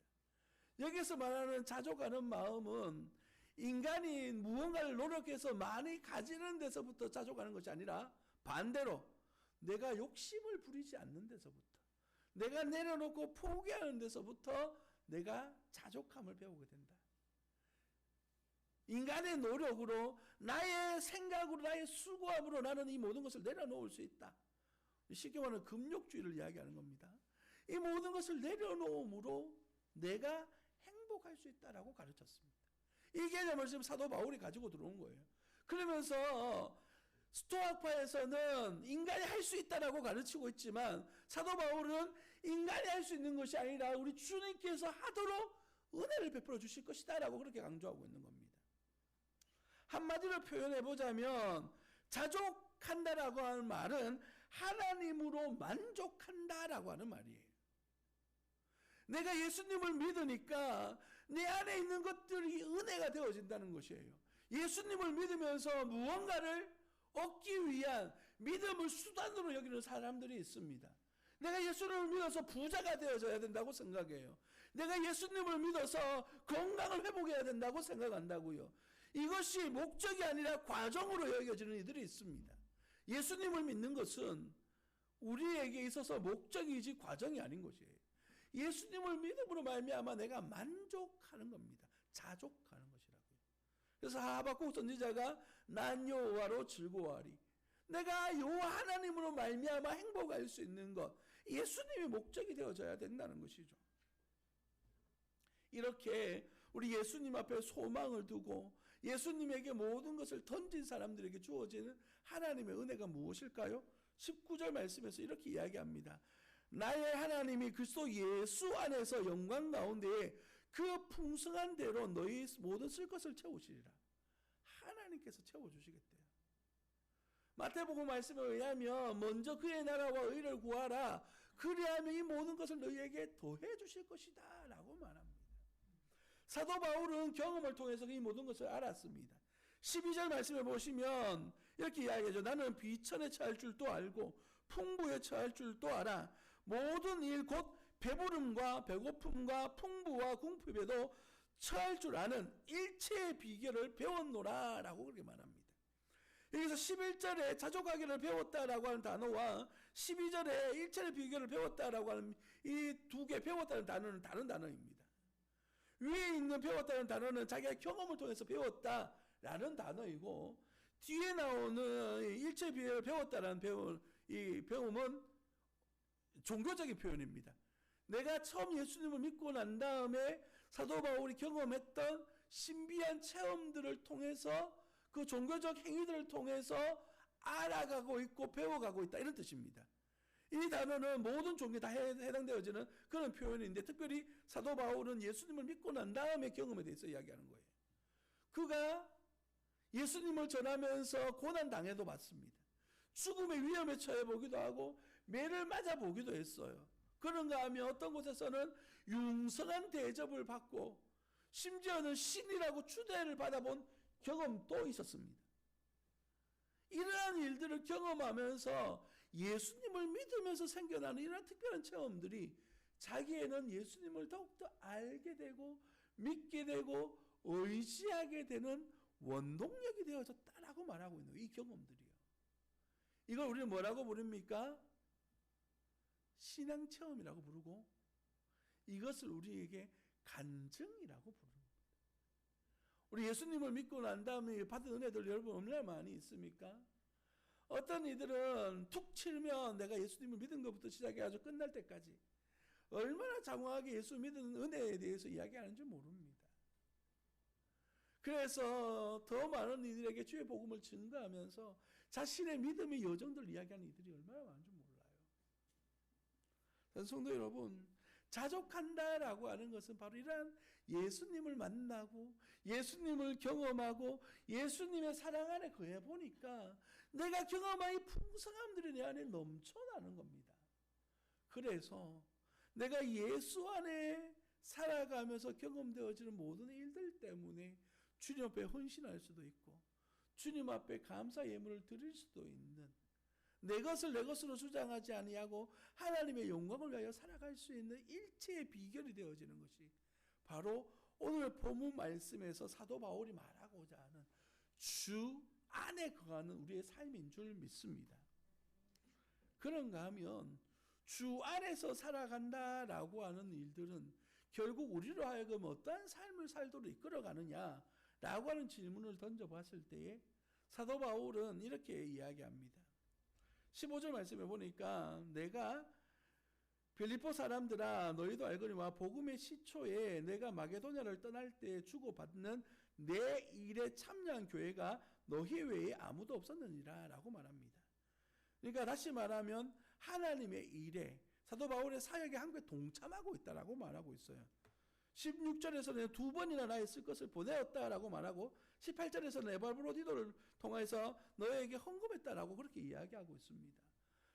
여기서 말하는 자족하는 마음은 인간이 무언가를 노력해서 많이 가지는 데서부터 자족하는 것이 아니라 반대로 내가 욕심을 부리지 않는 데서부터 내가 내려놓고 포기하는 데서부터 내가 자족함을 배우게 된다. 인간의 노력으로 나의 생각으로 나의 수고함으로 나는 이 모든 것을 내려놓을 수 있다. 쉽게 말하는 금욕주의를 이야기하는 겁니다. 이 모든 것을 내려놓음으로 내가 행복할 수 있다라고 가르쳤습니다. 이 개념을 지금 사도 바울이 가지고 들어온 거예요. 그러면서 스토아파에서는 인간이 할 수 있다라고 가르치고 있지만 사도 바울은 인간이 할 수 있는 것이 아니라 우리 주님께서 하도록 은혜를 베풀어 주실 것이다라고 그렇게 강조하고 있는 겁니다. 한마디로 표현해 보자면 자족한다라고 하는 말은 하나님으로 만족한다라고 하는 말이에요. 내가 예수님을 믿으니까 내 안에 있는 것들이 은혜가 되어진다는 것이에요. 예수님을 믿으면서 무언가를 얻기 위한 믿음을 수단으로 여기는 사람들이 있습니다. 내가 예수님을 믿어서 부자가 되어져야 된다고 생각해요. 내가 예수님을 믿어서 건강을 회복해야 된다고 생각한다고요. 이것이 목적이 아니라 과정으로 여겨지는 이들이 있습니다. 예수님을 믿는 것은 우리에게 있어서 목적이지 과정이 아닌 것이에요. 예수님을 믿음으로 말미암아 내가 만족하는 겁니다. 자족하는 것이라고요. 그래서 하박국 선지자가 난 여호와로 즐거워하리. 내가 여호와 하나님으로 말미암아 행복할 수 있는 것, 예수님이 목적이 되어져야 된다는 것이죠. 이렇게 우리 예수님 앞에 소망을 두고 예수님에게 모든 것을 던진 사람들에게 주어지는 하나님의 은혜가 무엇일까요? 19절 말씀에서 이렇게 이야기합니다. 나의 하나님이 그리스도 예수 안에서 영광 가운데에 그 풍성한 대로 너희 모든 쓸 것을 채우시리라. 하나님께서 채워주시겠대요. 마태복음 말씀에 의하면 먼저 그의 나라와 의를 구하라. 그리하면 이 모든 것을 너희에게 더해 주실 것이다 라고 말합니다. 사도 바울은 경험을 통해서 이 모든 것을 알았습니다. 12절 말씀에 보시면 이렇게 이야기하죠. 나는 비천에 처할 줄도 알고 풍부에 처할 줄도 알아. 모든 일 곧 배부름과 배고픔과 풍부와 궁핍에도 처할 줄 아는 일체의 비결을 배웠노라 라고 그렇게 말합니다. 여기서 11절에 자족하기를 배웠다라고 하는 단어와 12절에 일체의 비결을 배웠다라고 하는 이 두 개 배웠다는 단어는 다른 단어입니다. 위에 있는 배웠다는 단어는 자기가 경험을 통해서 배웠다라는 단어이고, 뒤에 나오는 일체 비결을 배웠다라는 이 배움은 종교적인 표현입니다. 내가 처음 예수님을 믿고 난 다음에 사도 바울이 경험했던 신비한 체험들을 통해서 그 종교적 행위들을 통해서 알아가고 있고 배워가고 있다, 이런 뜻입니다. 이 단어는 모든 종교에 다 해당되어지는 그런 표현인데, 특별히 사도 바울은 예수님을 믿고 난 다음에 경험에 대해서 이야기하는 거예요. 그가 예수님을 전하면서 고난당해도 봤습니다. 죽음의 위험에 처해보기도 하고 매를 맞아보기도 했어요. 그런가 하면 어떤 곳에서는 융성한 대접을 받고 심지어는 신이라고 추대를 받아본 경험도 있었습니다. 이러한 일들을 경험하면서 예수님을 믿으면서 생겨나는 이런 특별한 체험들이 자기에는 예수님을 더욱더 알게 되고 믿게 되고 의지하게 되는 원동력이 되어졌다라고 말하고 있는 이 경험들이요. 이걸 우리는 뭐라고 부릅니까? 신앙체험이라고 부르고, 이것을 우리에게 간증이라고 부릅니다. 우리 예수님을 믿고 난 다음에 받은 은혜들 여러분 얼마나 많이 있습니까? 어떤 이들은 툭 치면 내가 예수님을 믿은 것부터 시작해가지고 끝날 때까지 얼마나 장황하게 예수 믿은 은혜에 대해서 이야기하는지 모릅니다. 그래서 더 많은 이들에게 주의 복음을 증거하면서 자신의 믿음의 여정들을 이야기하는 이들이 얼마나 많은지 몰라요. 성도 여러분, 자족한다라고 하는 것은 바로 이러한 예수님을 만나고 예수님을 경험하고 예수님의 사랑 안에 거해 보니까 내가 경험한 이 풍성함들이 내 안에 넘쳐나는 겁니다. 그래서 내가 예수 안에 살아가면서 경험되어지는 모든 일들 때문에 주님 앞에 헌신할 수도 있고 주님 앞에 감사 예물을 드릴 수도 있는, 내 것을 내 것으로 주장하지 아니하고 하나님의 영광을 위하여 살아갈 수 있는 일체의 비결이 되어지는 것이 바로 오늘 본문 말씀에서 사도 바울이 말하고자 하는 주 안에 거하는 우리의 삶인 줄 믿습니다. 그런가 하면 주 안에서 살아간다라고 하는 일들은 결국 우리로 하여금 어떠한 삶을 살도록 이끌어가느냐라고 하는 질문을 던져봤을 때에 사도 바울은 이렇게 이야기합니다. 15절 말씀에 보니까 내가 빌립보 사람들아 너희도 알거니와 복음의 시초에 내가 마게도냐를 떠날 때 주고받는 내 일에 참여한 교회가 너희 외에 아무도 없었느니라 라고 말합니다. 그러니까 다시 말하면 하나님의 일에 사도 바울의 사역에 함께 동참하고 있다라고 말하고 있어요. 16절에서는 2번이나 나의 쓸 것을 보내었다라고 말하고 18절에서는 에바브로디도를 통해서 너에게 헌금했다라고 그렇게 이야기하고 있습니다.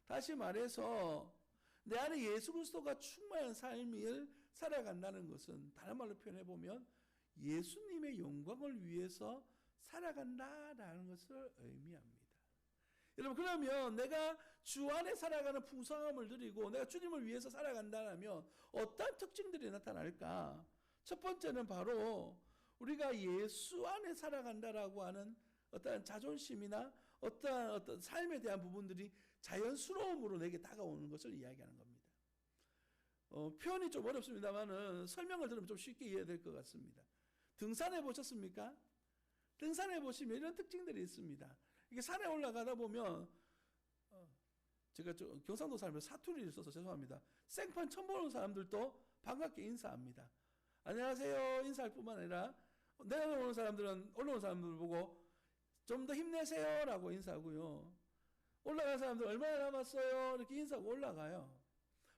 다시 말해서 내 안에 예수 그리스도가 충만한 삶을 살아간다는 것은 다른 말로 표현해보면 예수님의 영광을 위해서 살아간다라는 것을 의미합니다. 여러분, 그러면 내가 주 안에 살아가는 풍성함을 누리고 내가 주님을 위해서 살아간다면 어떤 특징들이 나타날까? 첫 번째는 바로 우리가 예수 안에 살아간다라고 하는 어떠한 자존심이나 어떤 삶에 대한 부분들이 자연스러움으로 내게 다가오는 것을 이야기하는 겁니다. 표현이 좀 어렵습니다만은 설명을 들으면 좀 쉽게 이해될 것 같습니다. 등산해 보셨습니까? 등산해 보시면 이런 특징들이 있습니다. 이게 산에 올라가다 보면 제가 경상도 사람들 사투리를 써서 죄송합니다. 생판 처음 보는 사람들도 반갑게 인사합니다. 안녕하세요 인사할 뿐만 아니라 내려오는 사람들은 올라오는 사람들 보고 좀 더 힘내세요 라고 인사하고요. 올라간 사람들 얼마나 남았어요 이렇게 인사하고 올라가요.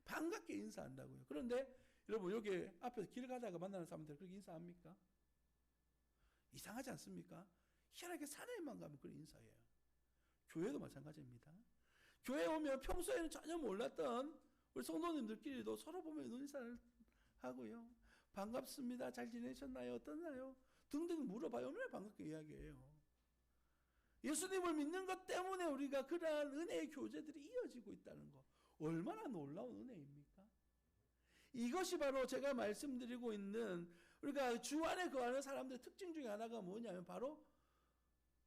반갑게 인사한다고요. 그런데 여러분 여기 앞에서 길 가다가 만나는 사람들 그렇게 인사합니까? 이상하지 않습니까? 희한하게 산에만 가면 그런 인사예요. 교회도 마찬가지입니다. 교회 오면 평소에는 전혀 몰랐던 우리 성도님들끼리도 서로 보면 인사를 하고요. 반갑습니다. 잘 지내셨나요? 어떠나요? 등등 물어봐요. 얼마나 반갑게 이야기해요. 예수님을 믿는 것 때문에 우리가 그러한 은혜의 교제들이 이어지고 있다는 거. 얼마나 놀라운 은혜입니까? 이것이 바로 제가 말씀드리고 있는 우리가 주 안에 거하는 사람들의 특징 중에 하나가 뭐냐면 바로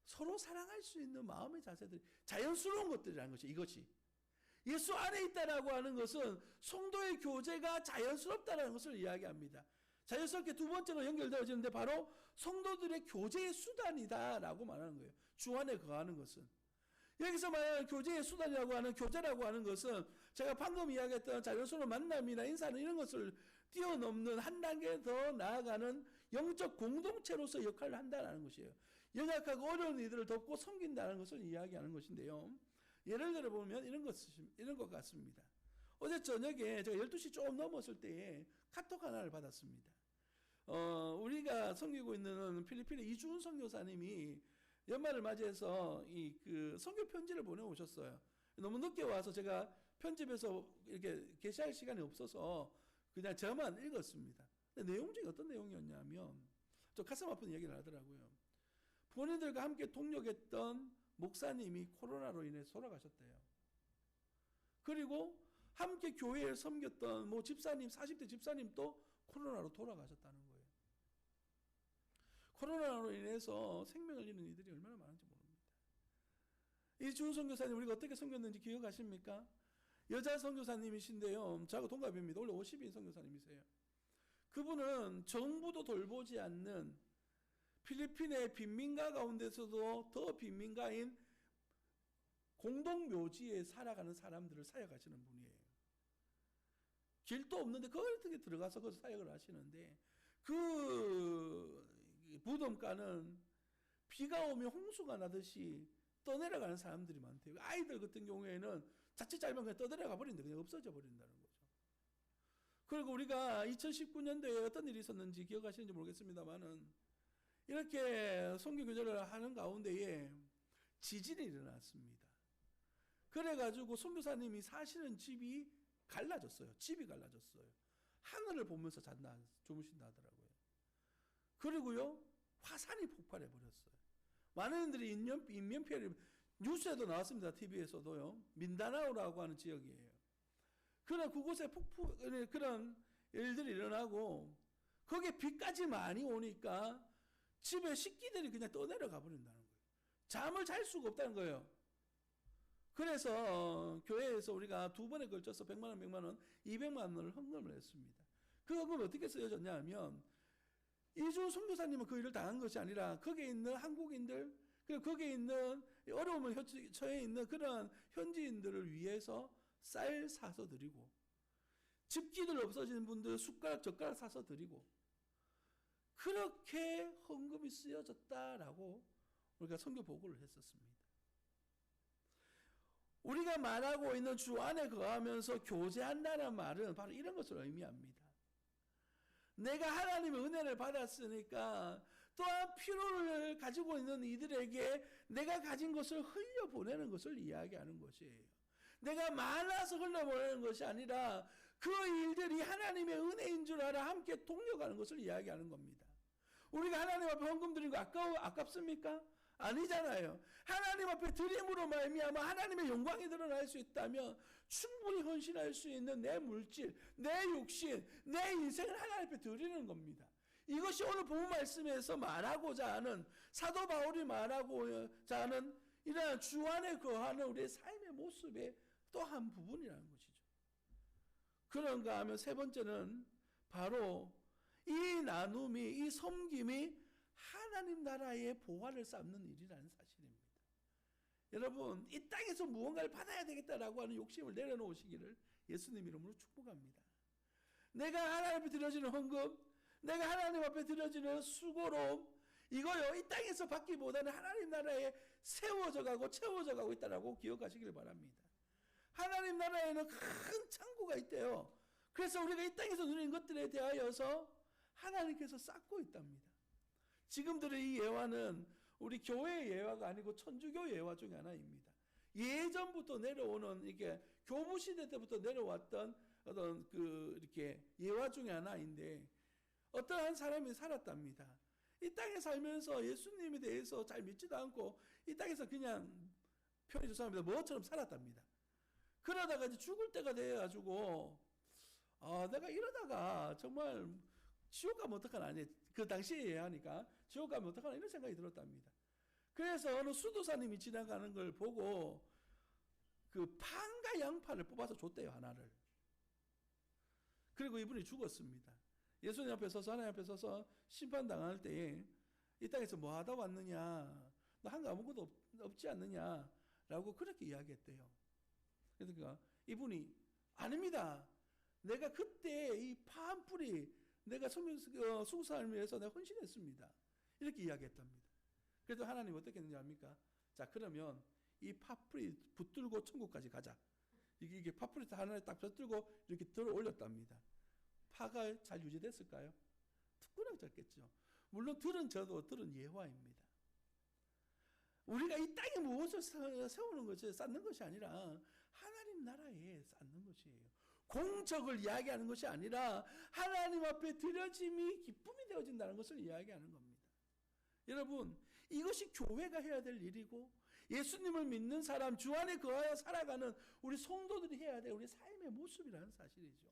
서로 사랑할 수 있는 마음의 자세들, 자연스러운 것들이라는 것이 이것이. 예수 안에 있다라고 하는 것은 성도의 교제가 자연스럽다라는 것을 이야기합니다. 자연스럽게 두 번째로 연결되어지는데 바로 성도들의 교제의 수단이다라고 말하는 거예요. 주 안에 거하는 것은. 여기서 말하는 교제의 수단이라고 하는 교제라고 하는 것은 제가 방금 이야기했던 자연스러운 만남이나 인사는 이런 것을 뛰어넘는 한 단계 더 나아가는 영적 공동체로서 역할을 한다는 것이에요. 연약하고 어려운 이들을 돕고 섬긴다는 것을 이야기하는 것인데요. 예를 들어 보면 이런 것 같습니다. 어제 저녁에 제가 12시 조금 넘었을 때에 카톡 하나를 받았습니다. 우리가 섬기고 있는 필리핀의 이주은 선교사님이 연말을 맞이해서 그 선교 편지를 보내오셨어요. 너무 늦게 와서 제가 편집해서 이렇게 게시할 시간이 없어서 그냥 저만 읽었습니다. 근데 내용 중에 어떤 내용이었냐면 좀 가슴 아픈 얘기를 하더라고요. 본인들과 함께 동역했던 목사님이 코로나로 인해 돌아가셨대요. 그리고 함께 교회를 섬겼던 뭐 집사님, 40대 집사님도 코로나로 돌아가셨다는 거예요. 코로나로 인해서 생명을 잃는 이들이 얼마나 많은지 모릅니다. 이주은 선교사님 우리가 어떻게 섬겼는지 기억하십니까? 여자 선교사님이신데요. 저하고 동갑입니다. 원래 50인 선교사님이세요. 그분은 정부도 돌보지 않는 필리핀의 빈민가 가운데서도 더 빈민가인 공동묘지에 살아가는 사람들을 사역하시는 분이에요. 길도 없는데 그 어떻게 들어가서 그 사역을 하시는데 그 무덤가는 비가 오면 홍수가 나듯이 떠내려가는 사람들이 많대요. 아이들 같은 경우에는 자칫 잘못 그냥 떠내려가 버린다. 그냥 없어져 버린다는 거죠. 그리고 우리가 2019년도에 어떤 일이 있었는지 기억하시는지 모르겠습니다만은 이렇게 선교 교제를 하는 가운데에 지진이 일어났습니다. 그래가지고 선교사님이 사시는 집이 갈라졌어요. 집이 갈라졌어요. 하늘을 보면서 주무신다 하더라고요. 그리고요 화산이 폭발해 버렸어요. 많은 분들이 인명 피해를 뉴스에도 나왔습니다. TV에서도요. 민다나오라고 하는 지역이에요. 그러나 그곳에 그런 일들이 일어나고 거기에 비까지 많이 오니까 집에 식기들이 그냥 떠내려가 버린다는 거예요. 잠을 잘 수가 없다는 거예요. 그래서 교회에서 우리가 두 번에 걸쳐서 100만 원, 100만 원, 200만 원을 헌금을 했습니다. 그 헌금이 어떻게 쓰여졌냐 하면 이주은 선교사님은 그 일을 당한 것이 아니라 거기에 있는 한국인들 그리고 거기에 있는 어려움을 처해 있는 그런 현지인들을 위해서 쌀 사서 드리고 집기들 없어진 분들 숟가락 젓가락 사서 드리고 그렇게 헌금이 쓰여졌다라고 우리가 선교 보고를 했었습니다. 우리가 말하고 있는 주 안에 거하면서 교제한다는 말은 바로 이런 것을 의미합니다. 내가 하나님의 은혜를 받았으니까 또한 필요를 가지고 있는 이들에게 내가 가진 것을 흘려보내는 것을 이야기하는 것이에요. 내가 많아서 흘려보내는 것이 아니라 그 일들이 하나님의 은혜인 줄 알아 함께 동력하는 것을 이야기하는 겁니다. 우리가 하나님 앞에 헌금 드린 거 아깝습니까? 아니잖아요. 하나님 앞에 드림으로 말미암아 하나님의 영광이 드러날 수 있다면 충분히 헌신할 수 있는 내 물질, 내 육신, 내 인생을 하나님 앞에 드리는 겁니다. 이것이 오늘 본문 말씀에서 말하고자 하는 사도 바울이 말하고자 하는 이러한 주 안에 거하는 우리의 삶의 모습의 또 한 부분이라는 것이죠. 그런가 하면 세 번째는 바로 이 나눔이, 이 섬김이 하나님 나라의 보화를 쌓는 일이라는 사실입니다. 여러분, 이 땅에서 무언가를 받아야 되겠다라고 하는 욕심을 내려놓으시기를 예수님 이름으로 축복합니다. 내가 하나님 앞에 드려지는 헌금, 내가 하나님 앞에 드려지는 수고로움, 이거요, 이 땅에서 받기보다는 하나님 나라에 세워져 가고 채워져 가고 있다라고 기억하시길 바랍니다. 하나님 나라에는 큰 창고가 있대요. 그래서 우리가 이 땅에서 누리는 것들에 대하여서 하나님께서 쌓고 있답니다. 지금 들은 이 예화는 우리 교회의 예화가 아니고 천주교 예화 중에 하나입니다. 예전부터 내려오는, 이게 교부 시대 때부터 내려왔던 어떤 이렇게 예화 중에 하나인데, 어떠한 사람이 살았답니다. 이 땅에 살면서 예수님에 대해서 잘 믿지도 않고 이 땅에서 그냥 편히 죄송합니다, 뭐처럼 살았답니다. 그러다가 이제 죽을 때가 돼가지고 내가 이러다가 정말 지옥 가면 어떡하나, 아니 그 당시에 예하니까 지옥 가면 어떡하나 이런 생각이 들었답니다. 그래서 어느 수도사님이 지나가는 걸 보고 그 판과 양파를 뽑아서 줬대요, 하나를. 그리고 이분이 죽었습니다. 예수님 앞에 서서, 하나님 앞에 서서 심판당할 때에 이 땅에서 뭐 하다 왔느냐, 너 한 거 아무것도 없지 않느냐 라고 그렇게 이야기했대요. 그러니까 이분이 아닙니다, 내가 그때 이 파 한 뿌리 내가 수구사를 위해서 내가 헌신했습니다, 이렇게 이야기했답니다. 그래도 하나님 어떻게 했는지 압니까? 자, 그러면 이 파뿌리 붙들고 천국까지 가자. 이게 파뿌리 하나에 딱 붙들고 이렇게 들어 올렸답니다. 파가 잘 유지됐을까요? 투꾸러졌겠죠. 물론 들은 저도 들은 예화입니다. 우리가 이 땅에 무엇을 세우는 것이, 쌓는 것이 아니라 하나님 나라에 쌓는 것이에요. 공적을 이야기하는 것이 아니라 하나님 앞에 드려짐이 기쁨이 되어진다는 것을 이야기하는 겁니다. 여러분, 이것이 교회가 해야 될 일이고 예수님을 믿는 사람, 주 안에 거하여 살아가는 우리 성도들이 해야 될 우리 삶의 모습이라는 사실이죠.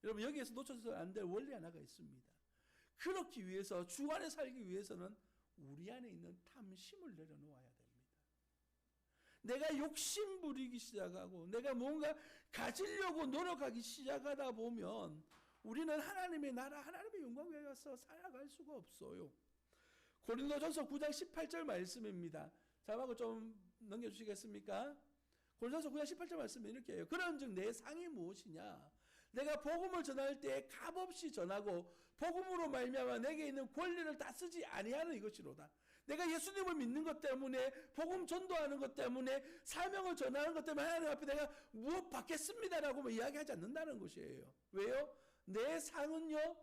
여러분, 여기에서 놓쳐서는 안 될 원리 하나가 있습니다. 그렇기 위해서, 주 안에 살기 위해서는 우리 안에 있는 탐심을 내려놓아야 됩니다. 내가 욕심 부리기 시작하고 내가 뭔가 가지려고 노력하기 시작하다 보면 우리는 하나님의 나라, 하나님의 영광 위에 가서 살아갈 수가 없어요. 고린도전서 9장 18절 말씀입니다. 자막을 좀 넘겨주시겠습니까? 고린도전서 9장 18절 말씀은 이렇게 해요. 그런즉 내 상이 무엇이냐? 내가 복음을 전할 때 값없이 전하고 복음으로 말미암아 내게 있는 권리를 다 쓰지 아니하는 이것이로다. 내가 예수님을 믿는 것 때문에, 복음 전도하는 것 때문에, 사명을 전하는 것 때문에 하나님 앞에 내가 무엇 받겠습니다라고 이야기하지 않는다는 것이에요. 왜요? 내 상은요,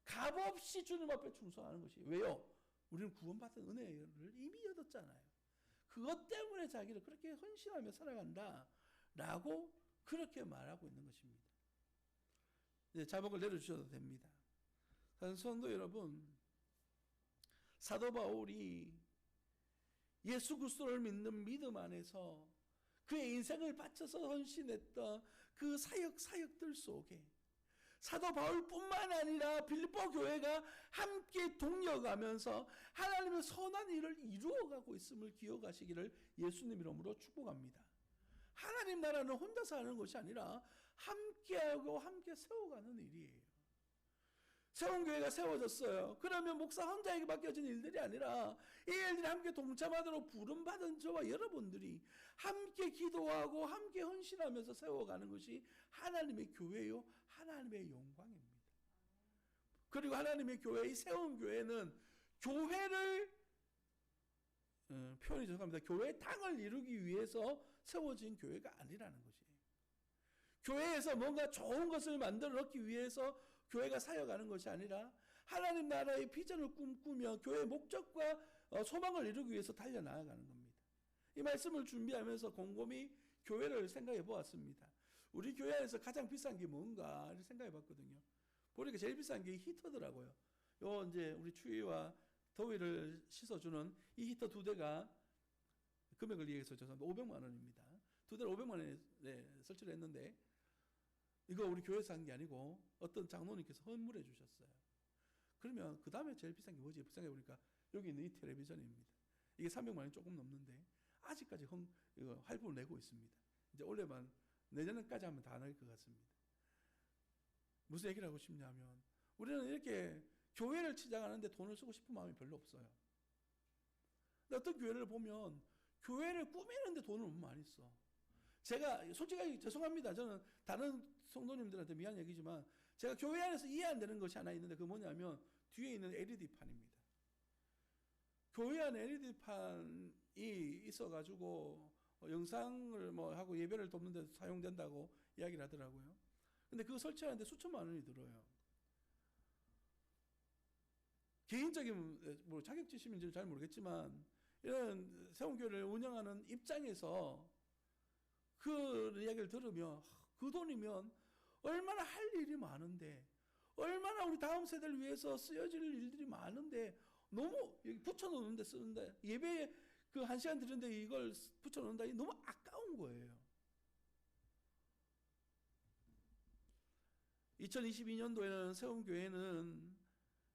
값없이 주님 앞에 충성하는 것이에요. 왜요? 우리는 구원받은 은혜를 이미 얻었잖아요. 그것 때문에 자기를 그렇게 헌신하며 살아간다 라고 그렇게 말하고 있는 것입니다. 이제 자막을 내려주셔도 됩니다. 성도 여러분, 사도 바울이 예수 그리스도를 믿는 믿음 안에서 그의 인생을 바쳐서 헌신했던 그 사역들 속에 사도 바울뿐만 아니라 빌립보 교회가 함께 동력하면서 하나님의 선한 일을 이루어가고 있음을 기억하시기를 예수님 이름으로 축복합니다. 하나님 나라는 혼자서 하는 것이 아니라 함께하고 함께 세워가는 일이에요. 세운 교회가 세워졌어요. 그러면 목사 혼자에게 맡겨진 일들이 아니라 이 일들이 함께 동참하도록 부름받은 저와 여러분들이 함께 기도하고 함께 헌신하면서 세워가는 것이 하나님의 교회요, 하나님의 영광입니다. 그리고 하나님의 교회, 이 세운 교회는 교회를 표현이 죄송합니다. 교회의 당을 이루기 위해서 세워진 교회가 아니라는 것이에요. 교회에서 뭔가 좋은 것을 만들어 놓기 위해서 교회가 사역하는 것이 아니라 하나님 나라의 비전을 꿈꾸며 교회의 목적과 소망을 이루기 위해서 달려나가는 겁니다. 이 말씀을 준비하면서 곰곰이 교회를 생각해 보았습니다. 우리 교회 안에서 가장 비싼 게 뭔가 이렇게 생각해 봤거든요. 보니까 제일 비싼 게 히터더라고요. 요 이제 우리 추위와 더위를 씻어주는 이 히터 2대가 금액을 얘기해서 죄송합니다. 500만 원입니다. 2대를 500만 원에 설치를 했는데 이거 우리 교회에서 한 게 아니고 어떤 장로님께서 헌물해 주셨어요. 그러면 그 다음에 제일 비싼 게 뭐지? 생각해보니까 여기 있는 이 텔레비전입니다. 이게 300만 원이 조금 넘는데 아직까지 이거 할부를 내고 있습니다. 이제 올해만 내년까지 하면 다 낼 것 같습니다. 무슨 얘기를 하고 싶냐면 우리는 이렇게 교회를 치장하는데 돈을 쓰고 싶은 마음이 별로 없어요. 근데 어떤 교회를 보면 교회를 꾸미는데 돈을 너무 많이 써. 제가 솔직하게 죄송합니다. 저는 다른 성도님들한테 미안 얘기지만 제가 교회 안에서 이해 안 되는 것이 하나 있는데 그게 뭐냐면 뒤에 있는 LED판입니다. 교회 안에 LED판이 있어가지고 영상을 뭐 하고 예배를 돕는 데 사용된다고 이야기를 하더라고요. 근데 그거 설치하는데 수천만 원이 들어요. 개인적인 뭐 자격지심인지는 잘 모르겠지만 이런 세움교회를 운영하는 입장에서 그 이야기를 들으면 그 돈이면 얼마나 할 일이 많은데 얼마나 우리 다음 세대를 위해서 쓰여질 일들이 많은데 너무 붙여놓는데 쓰는데 예배에 그 1시간 드리는데 이걸 붙여놓는다 너무 아까운 거예요. 2022년도에는 세움교회는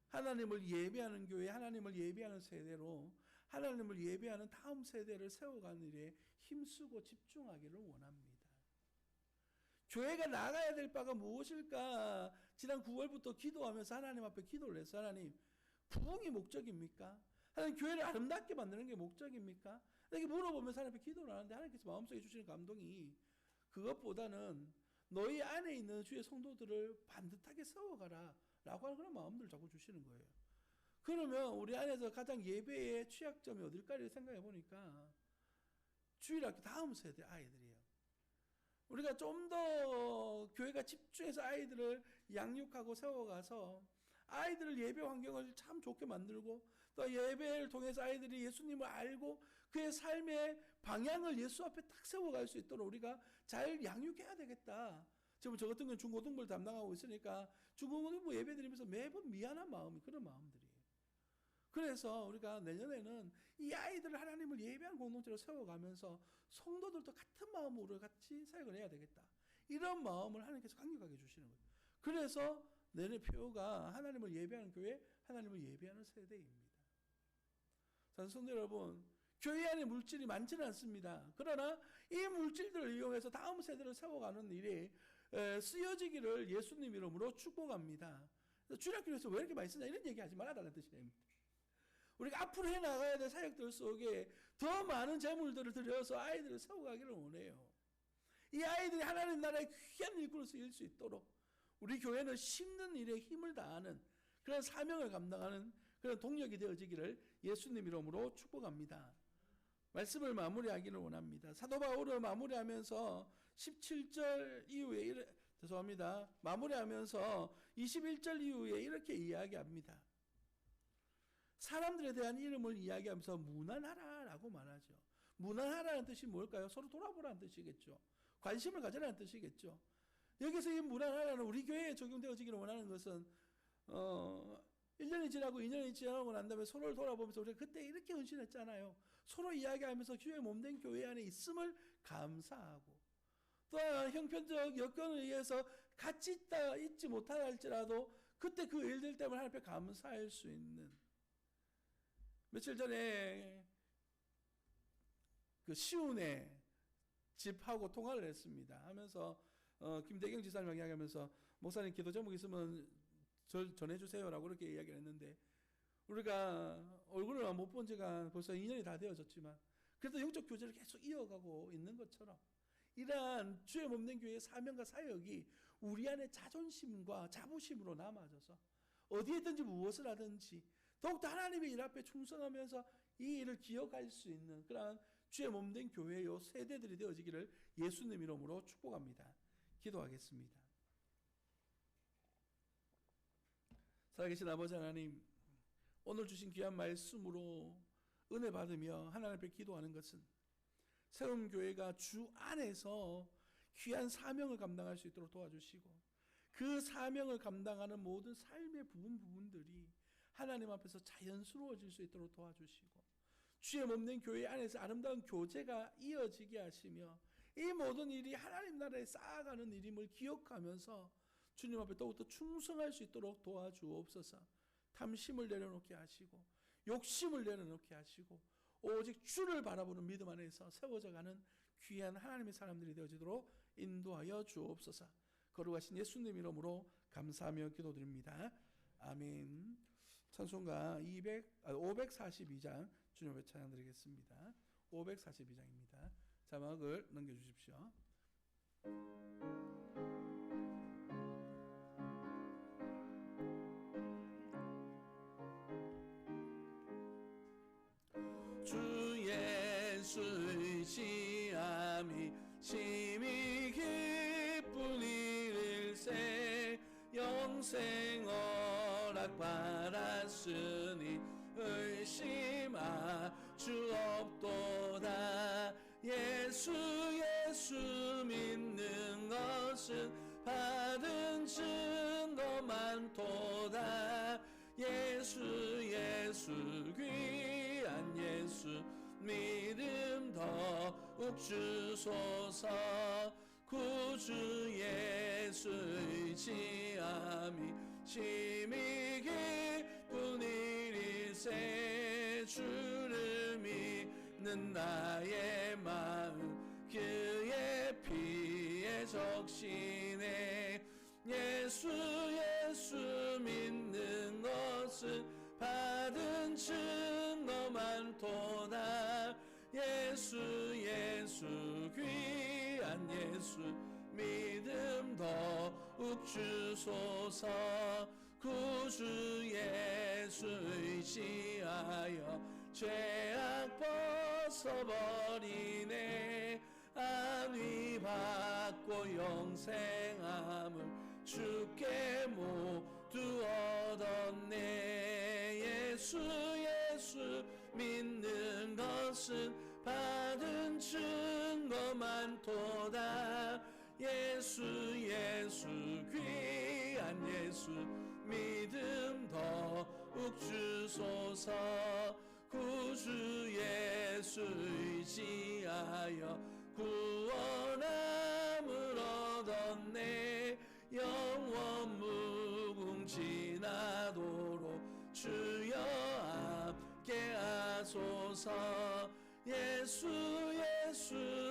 하나님을 예배하는 교회, 하나님을 예배하는 세대로 하나님을 예배하는 다음 세대를 세워가는 일에 힘쓰고 집중하기를 원합니다. 교회가 나가야 될 바가 무엇일까? 지난 9월부터 기도하면서 하나님 앞에 기도를 했어요. 하나님, 부흥이 목적입니까? 하나님, 교회를 아름답게 만드는 게 목적입니까? 이렇게 물어보면서 하나님 앞에 기도를 하는데 하나님께서 마음속에 주시는 감동이 그것보다는 너희 안에 있는 주의 성도들을 반듯하게 세워가라 라고 하는 그런 마음들을 자꾸 주시는 거예요. 그러면 우리 안에서 가장 예배의 취약점이 어딜까를 생각해 보니까 주일학교 다음 세대 아이들이에요. 우리가 좀 더 교회가 집중해서 아이들을 양육하고 세워가서 아이들을 예배 환경을 참 좋게 만들고 또 예배를 통해서 아이들이 예수님을 알고 그의 삶의 방향을 예수 앞에 딱 세워갈 수 있도록 우리가 잘 양육해야 되겠다. 지금 저 같은 경우는 중고등부를 담당하고 있으니까 중고등부 예배 드리면서 매번 미안한 마음이 그런 마음들이에요. 그래서 우리가 내년에는 이 아이들을 하나님을 예배하는 공동체로 세워가면서 성도들도 같은 마음으로 같이 사역을 해야 되겠다. 이런 마음을 하나님께서 강력하게 주시는 거예요. 그래서 내년의 표가 하나님을 예배하는 교회, 하나님을 예배하는 세대입니다. 성도 여러분, 교회 안에 물질이 많지는 않습니다. 그러나 이 물질들을 이용해서 다음 세대를 세워가는 일이 쓰여지기를 예수님 이름으로 축복합니다. 주일학교에서 왜 이렇게 많이 쓰냐 이런 얘기하지 말아달라는 뜻이에요. 우리가 앞으로 해나가야 될 사역들 속에 더 많은 재물들을 들여서 아이들을 세워가기를 원해요. 이 아이들이 하나님 나라의 귀한 일꾼으로 쓰일 수 있도록 우리 교회는 심는 일에 힘을 다하는 그런 사명을 감당하는 그런 동력이 되어지기를 예수님 이름으로 축복합니다. 말씀을 마무리하기를 원합니다. 사도 바울을 마무리하면서 17절 이후에 마무리하면서 21절 이후에 이렇게 이야기합니다. 사람들에 대한 이름을 이야기하면서 무난하라라고 말하죠. 무난하라는 뜻이 뭘까요? 서로 돌아보라는 뜻이겠죠. 관심을 가져라는 뜻이겠죠. 여기서 이 무난하라는 우리 교회에 적용되어지기를 원하는 것은 1년이 지나고 2년이 지나고 난 다음에 서로를 돌아보면서 우리가 그때 이렇게 헌신했잖아요. 서로 이야기하면서 주의 몸된 교회 안에 있음을 감사하고 또한 형편적 여건에 의해서 같이 있지 못하다 할지라도 그때 그 일들 때문에 하나님 앞에 감사할 수 있는 며칠 전에 그 시운에 집하고 통화를 했습니다. 하면서 김대경 지사님과 이야기하면서 목사님 기도 제목 있으면 전해주세요라고 그렇게 이야기를 했는데 우리가 얼굴을 못 본 지가 벌써 2년이 다 되어졌지만 그래도 영적 교제를 계속 이어가고 있는 것처럼 이러한 주의 몸된 교회의 사명과 사역이 우리 안에 자존심과 자부심으로 남아져서 어디에든지 무엇을 하든지 더욱더 하나님의 일 앞에 충성하면서 이 일을 기억할 수 있는 그러한 주의 몸된 교회요 세대들이 되어지기를 예수님 이름으로 축복합니다. 기도하겠습니다. 살아계신 아버지 하나님, 오늘 주신 귀한 말씀으로 은혜 받으며 하나님 앞에 기도하는 것은 세움교회가 주 안에서 귀한 사명을 감당할 수 있도록 도와주시고 그 사명을 감당하는 모든 삶의 부분들이 하나님 앞에서 자연스러워질 수 있도록 도와주시고 주의 몸된 교회 안에서 아름다운 교제가 이어지게 하시며 이 모든 일이 하나님 나라에 쌓아가는 일임을 기억하면서 주님 앞에 더욱더 충성할 수 있도록 도와주옵소서. 탐심을 내려놓게 하시고 욕심을 내려놓게 하시고 오직 주를 바라보는 믿음 안에서 세워져가는 귀한 하나님의 사람들이 되어지도록 인도하여 주옵소서. 거룩하신 예수님 이름으로 감사하며 기도드립니다. 아멘. 찬송가 542장 주님 앞에 찬양 드리겠습니다. 542장입니다. 자막을 넘겨주십시오. 주 예수의 지암이 심히 기쁜 일일세 영생 허락 받았으니 의심할 주 없도다. 예수 믿는 것은 받은 증거 많도다. 예수 귀한 예수 믿음 더욱 주소서. 구주 예수의 지암이 심히 기쁜 일일세 주를 믿는 나의 마음 그의 피에 적시네. 예수 믿는 것은 받은 증거 많도다. 예수 귀한 예수 믿음 더욱 주소서. 구주 예수의 지하여 죄악 벗어버리네. 안위 받고 영생함을 주께 모두 얻었네. 예수 믿는 것은 받은 증거 많도다. 예수 귀한 예수 믿음 더욱 주소서. 구주 예수의 지하여 구원함을 얻었네. 영원 무궁지나도록 주여 함께 하소서. 예수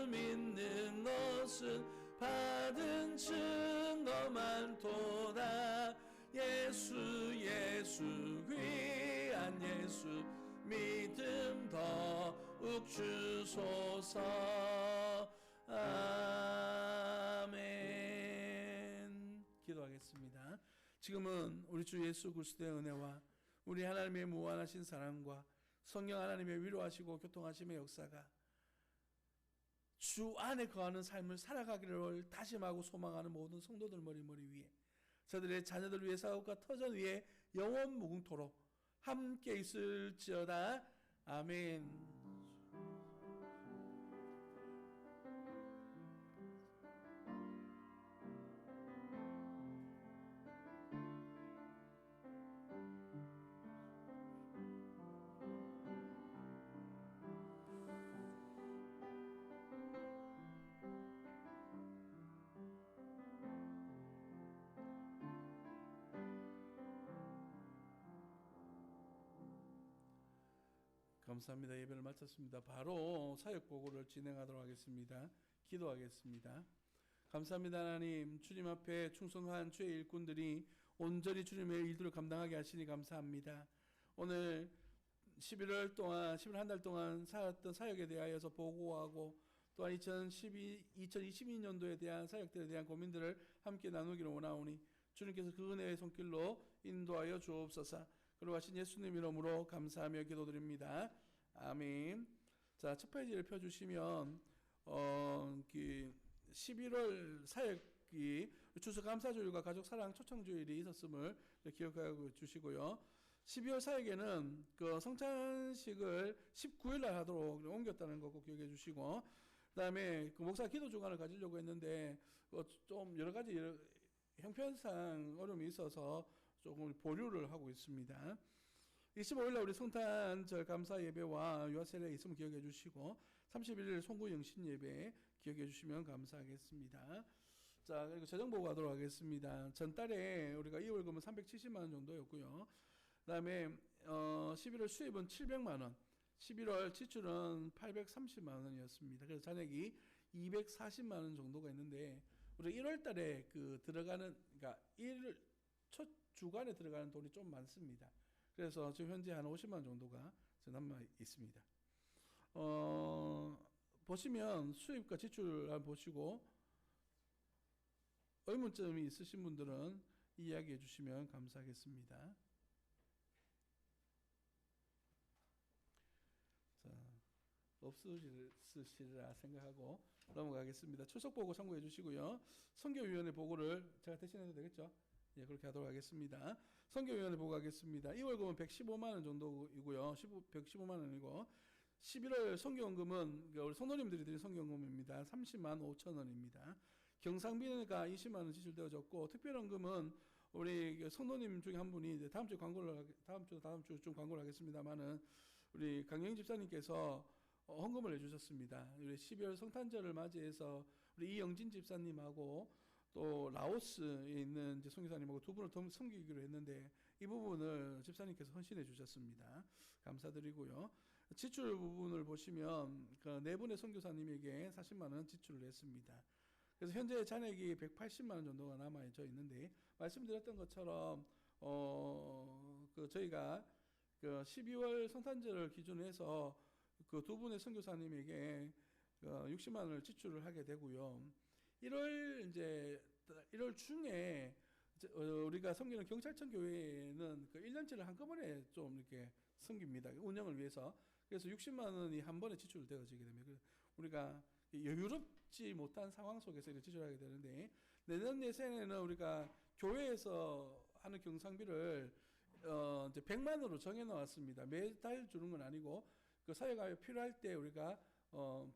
믿는 것은 받은 증거 많도다. 예수 귀한 예수 믿음 더욱 주소서. 아멘. 기도하겠습니다. 지금은 우리 주 예수 그리스도의 은혜와 우리 하나님의 무한하신 사랑과 성령 하나님의 위로하시고 교통하심의 역사가 주 안에 거하는 삶을 살아가기를 다짐하고 소망하는 모든 성도들 머리 위에 저들의 자녀들 위해 사업과 터전 위에 영원 무궁토록 함께 있을지어다. 아멘. 감사합니다. 예배를 마쳤습니다. 바로 사역 보고를 진행하도록 하겠습니다. 기도하겠습니다. 감사합니다. 하나님, 주님 앞에 충성한 주의 일꾼들이 온전히 주님의 일들을 감당하게 하시니 감사합니다. 오늘 11월 한 달 동안 살았던 사역에 대하여서 보고하고 또한 2022년도에 대한 사역들에 대한 고민들을 함께 나누기를 원하오니 주님께서 그 은혜의 손길로 인도하여 주옵소서. 그리고 하신 예수님 이름으로 감사하며 기도드립니다. 아멘. 자, 첫 페이지를 펴주시면 11월 사역이 추수감사주일과 가족사랑 초청주일이 있었음을 기억하고 주시고요. 12월 사역에는 그 성찬식을 19일 날 하도록 옮겼다는 거 꼭 기억해 주시고, 그 다음에 그 목사 기도 주간을 가지려고 했는데 좀 여러 가지 형편상 어려움이 있어서 조금 보류를 하고 있습니다. 25일날 우리 성탄절 감사 예배와 유아세례 있으면 기억해 주시고 31일 송구 영신 예배 기억해 주시면 감사하겠습니다. 자, 그리고 재정 보고 가도록 하겠습니다. 전달에 우리가 이 월급은 370만 원 정도였고요. 그다음에 11월 수입은 700만 원, 11월 지출은 830만 원이었습니다. 그래서 잔액이 240만 원 정도가 있는데 우리 1월 달에 그 들어가는, 그러니까 첫 주간에 들어가는 돈이 좀 많습니다. 그래서 지금 현재 한 50만 원 정도가 남아 있습니다. 보시면 수입과 지출을 보시고 의문점이 있으신 분들은 이야기해 주시면 감사하겠습니다. 자, 없으시리라 생각하고 넘어가겠습니다. 출석 보고 참고해 주시고요. 선교위원회 보고를 제가 대신해도 되겠죠? 예, 그렇게 하도록 하겠습니다. 선교위원회 보고 하겠습니다. 2월금은 115만 원 정도이고요. 115만 원이고 11월 선교원금은 우리 성도님들이 드린 선교원금입니다. 30만 5천 원입니다. 경상비가 20만 원 지출되어졌고 특별원금은 우리 성도님 중에 한 분이 이제 다음 주쯤 광고를 하겠습니다만은 우리 강영 집사님께서 헌금을 해주셨습니다. 우리 12월 성탄절을 맞이해서 우리 이영진 집사님하고 또 라오스에 있는 이제 선교사님하고 두 분을 더 섬기기로 했는데 이 부분을 집사님께서 헌신해 주셨습니다. 감사드리고요. 지출 부분을 보시면 그 네 분의 선교사님에게 40만 원 지출을 했습니다. 그래서 현재 잔액이 180만 원 정도가 남아져 있는데 말씀드렸던 것처럼 그 저희가 그 12월 성탄절을 기준으로 해서 그 두 분의 선교사님에게 60만 원을 지출을 하게 되고요. 1월 중에 우리가 섬기는 경찰청 교회는 그 1년치를 한꺼번에 좀 이렇게 섬깁니다. 운영을 위해서. 그래서 60만 원이 한 번에 지출되어지게 됩니다. 우리가 여유롭지 못한 상황 속에서 이렇게 지출하게 되는데 내년 예산에는 우리가 교회에서 하는 경상비를 이제 100만 원으로 정해 놓았습니다. 매달 주는 건 아니고 그 사회가 필요할 때 우리가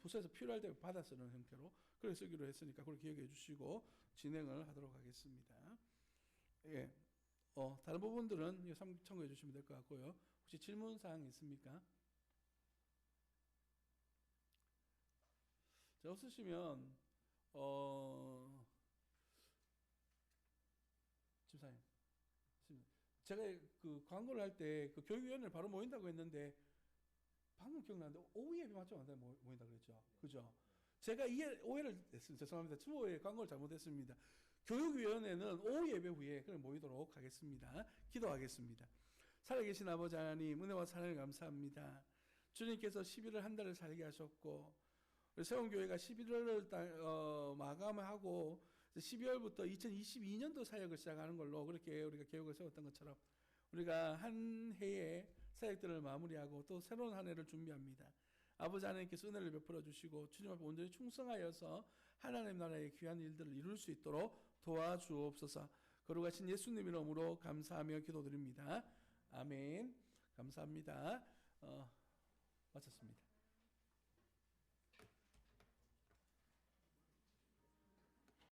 부서에서 필요할 때 받아 쓰는 형태로 그렇게 쓰기로 했으니까 그걸 기억해 주시고 진행을 하도록 하겠습니다. 예. 다른 부분들은 참고해 주시면 될 것 같고요. 혹시 질문 사항 있습니까? 자, 없으시면 집사님, 제가 그 광고를 할 때 그 교육위원회를 바로 모인다고 했는데 방금 기억나는데 오후 예배 맞죠? 모인다 그랬죠. 그죠? 제가 오해를 했습니다. 죄송합니다. 추모에 광고를 잘못했습니다. 교육위원회는 오후 예배 후에 그걸 모이도록 하겠습니다. 기도하겠습니다. 살아계신 아버지 하나님 은혜와 사랑을 감사합니다. 주님께서 11월 한 달을 살게 하셨고 우리 세원교회가 11월을 마감하고 12월부터 2022년도 사역을 시작하는 걸로 그렇게 우리가 계획을 세웠던 것처럼 우리가 한 해의 사역들을 마무리하고 또 새로운 한 해를 준비합니다. 아버지 하나님께서 은혜를 베풀어 주시고 주님 앞에 온전히 충성하여서 하나님 나라의 귀한 일들을 이룰 수 있도록 도와주옵소서. 거룩하신 예수님 이름으로 감사하며 기도드립니다. 아멘. 감사합니다. 마쳤습니다.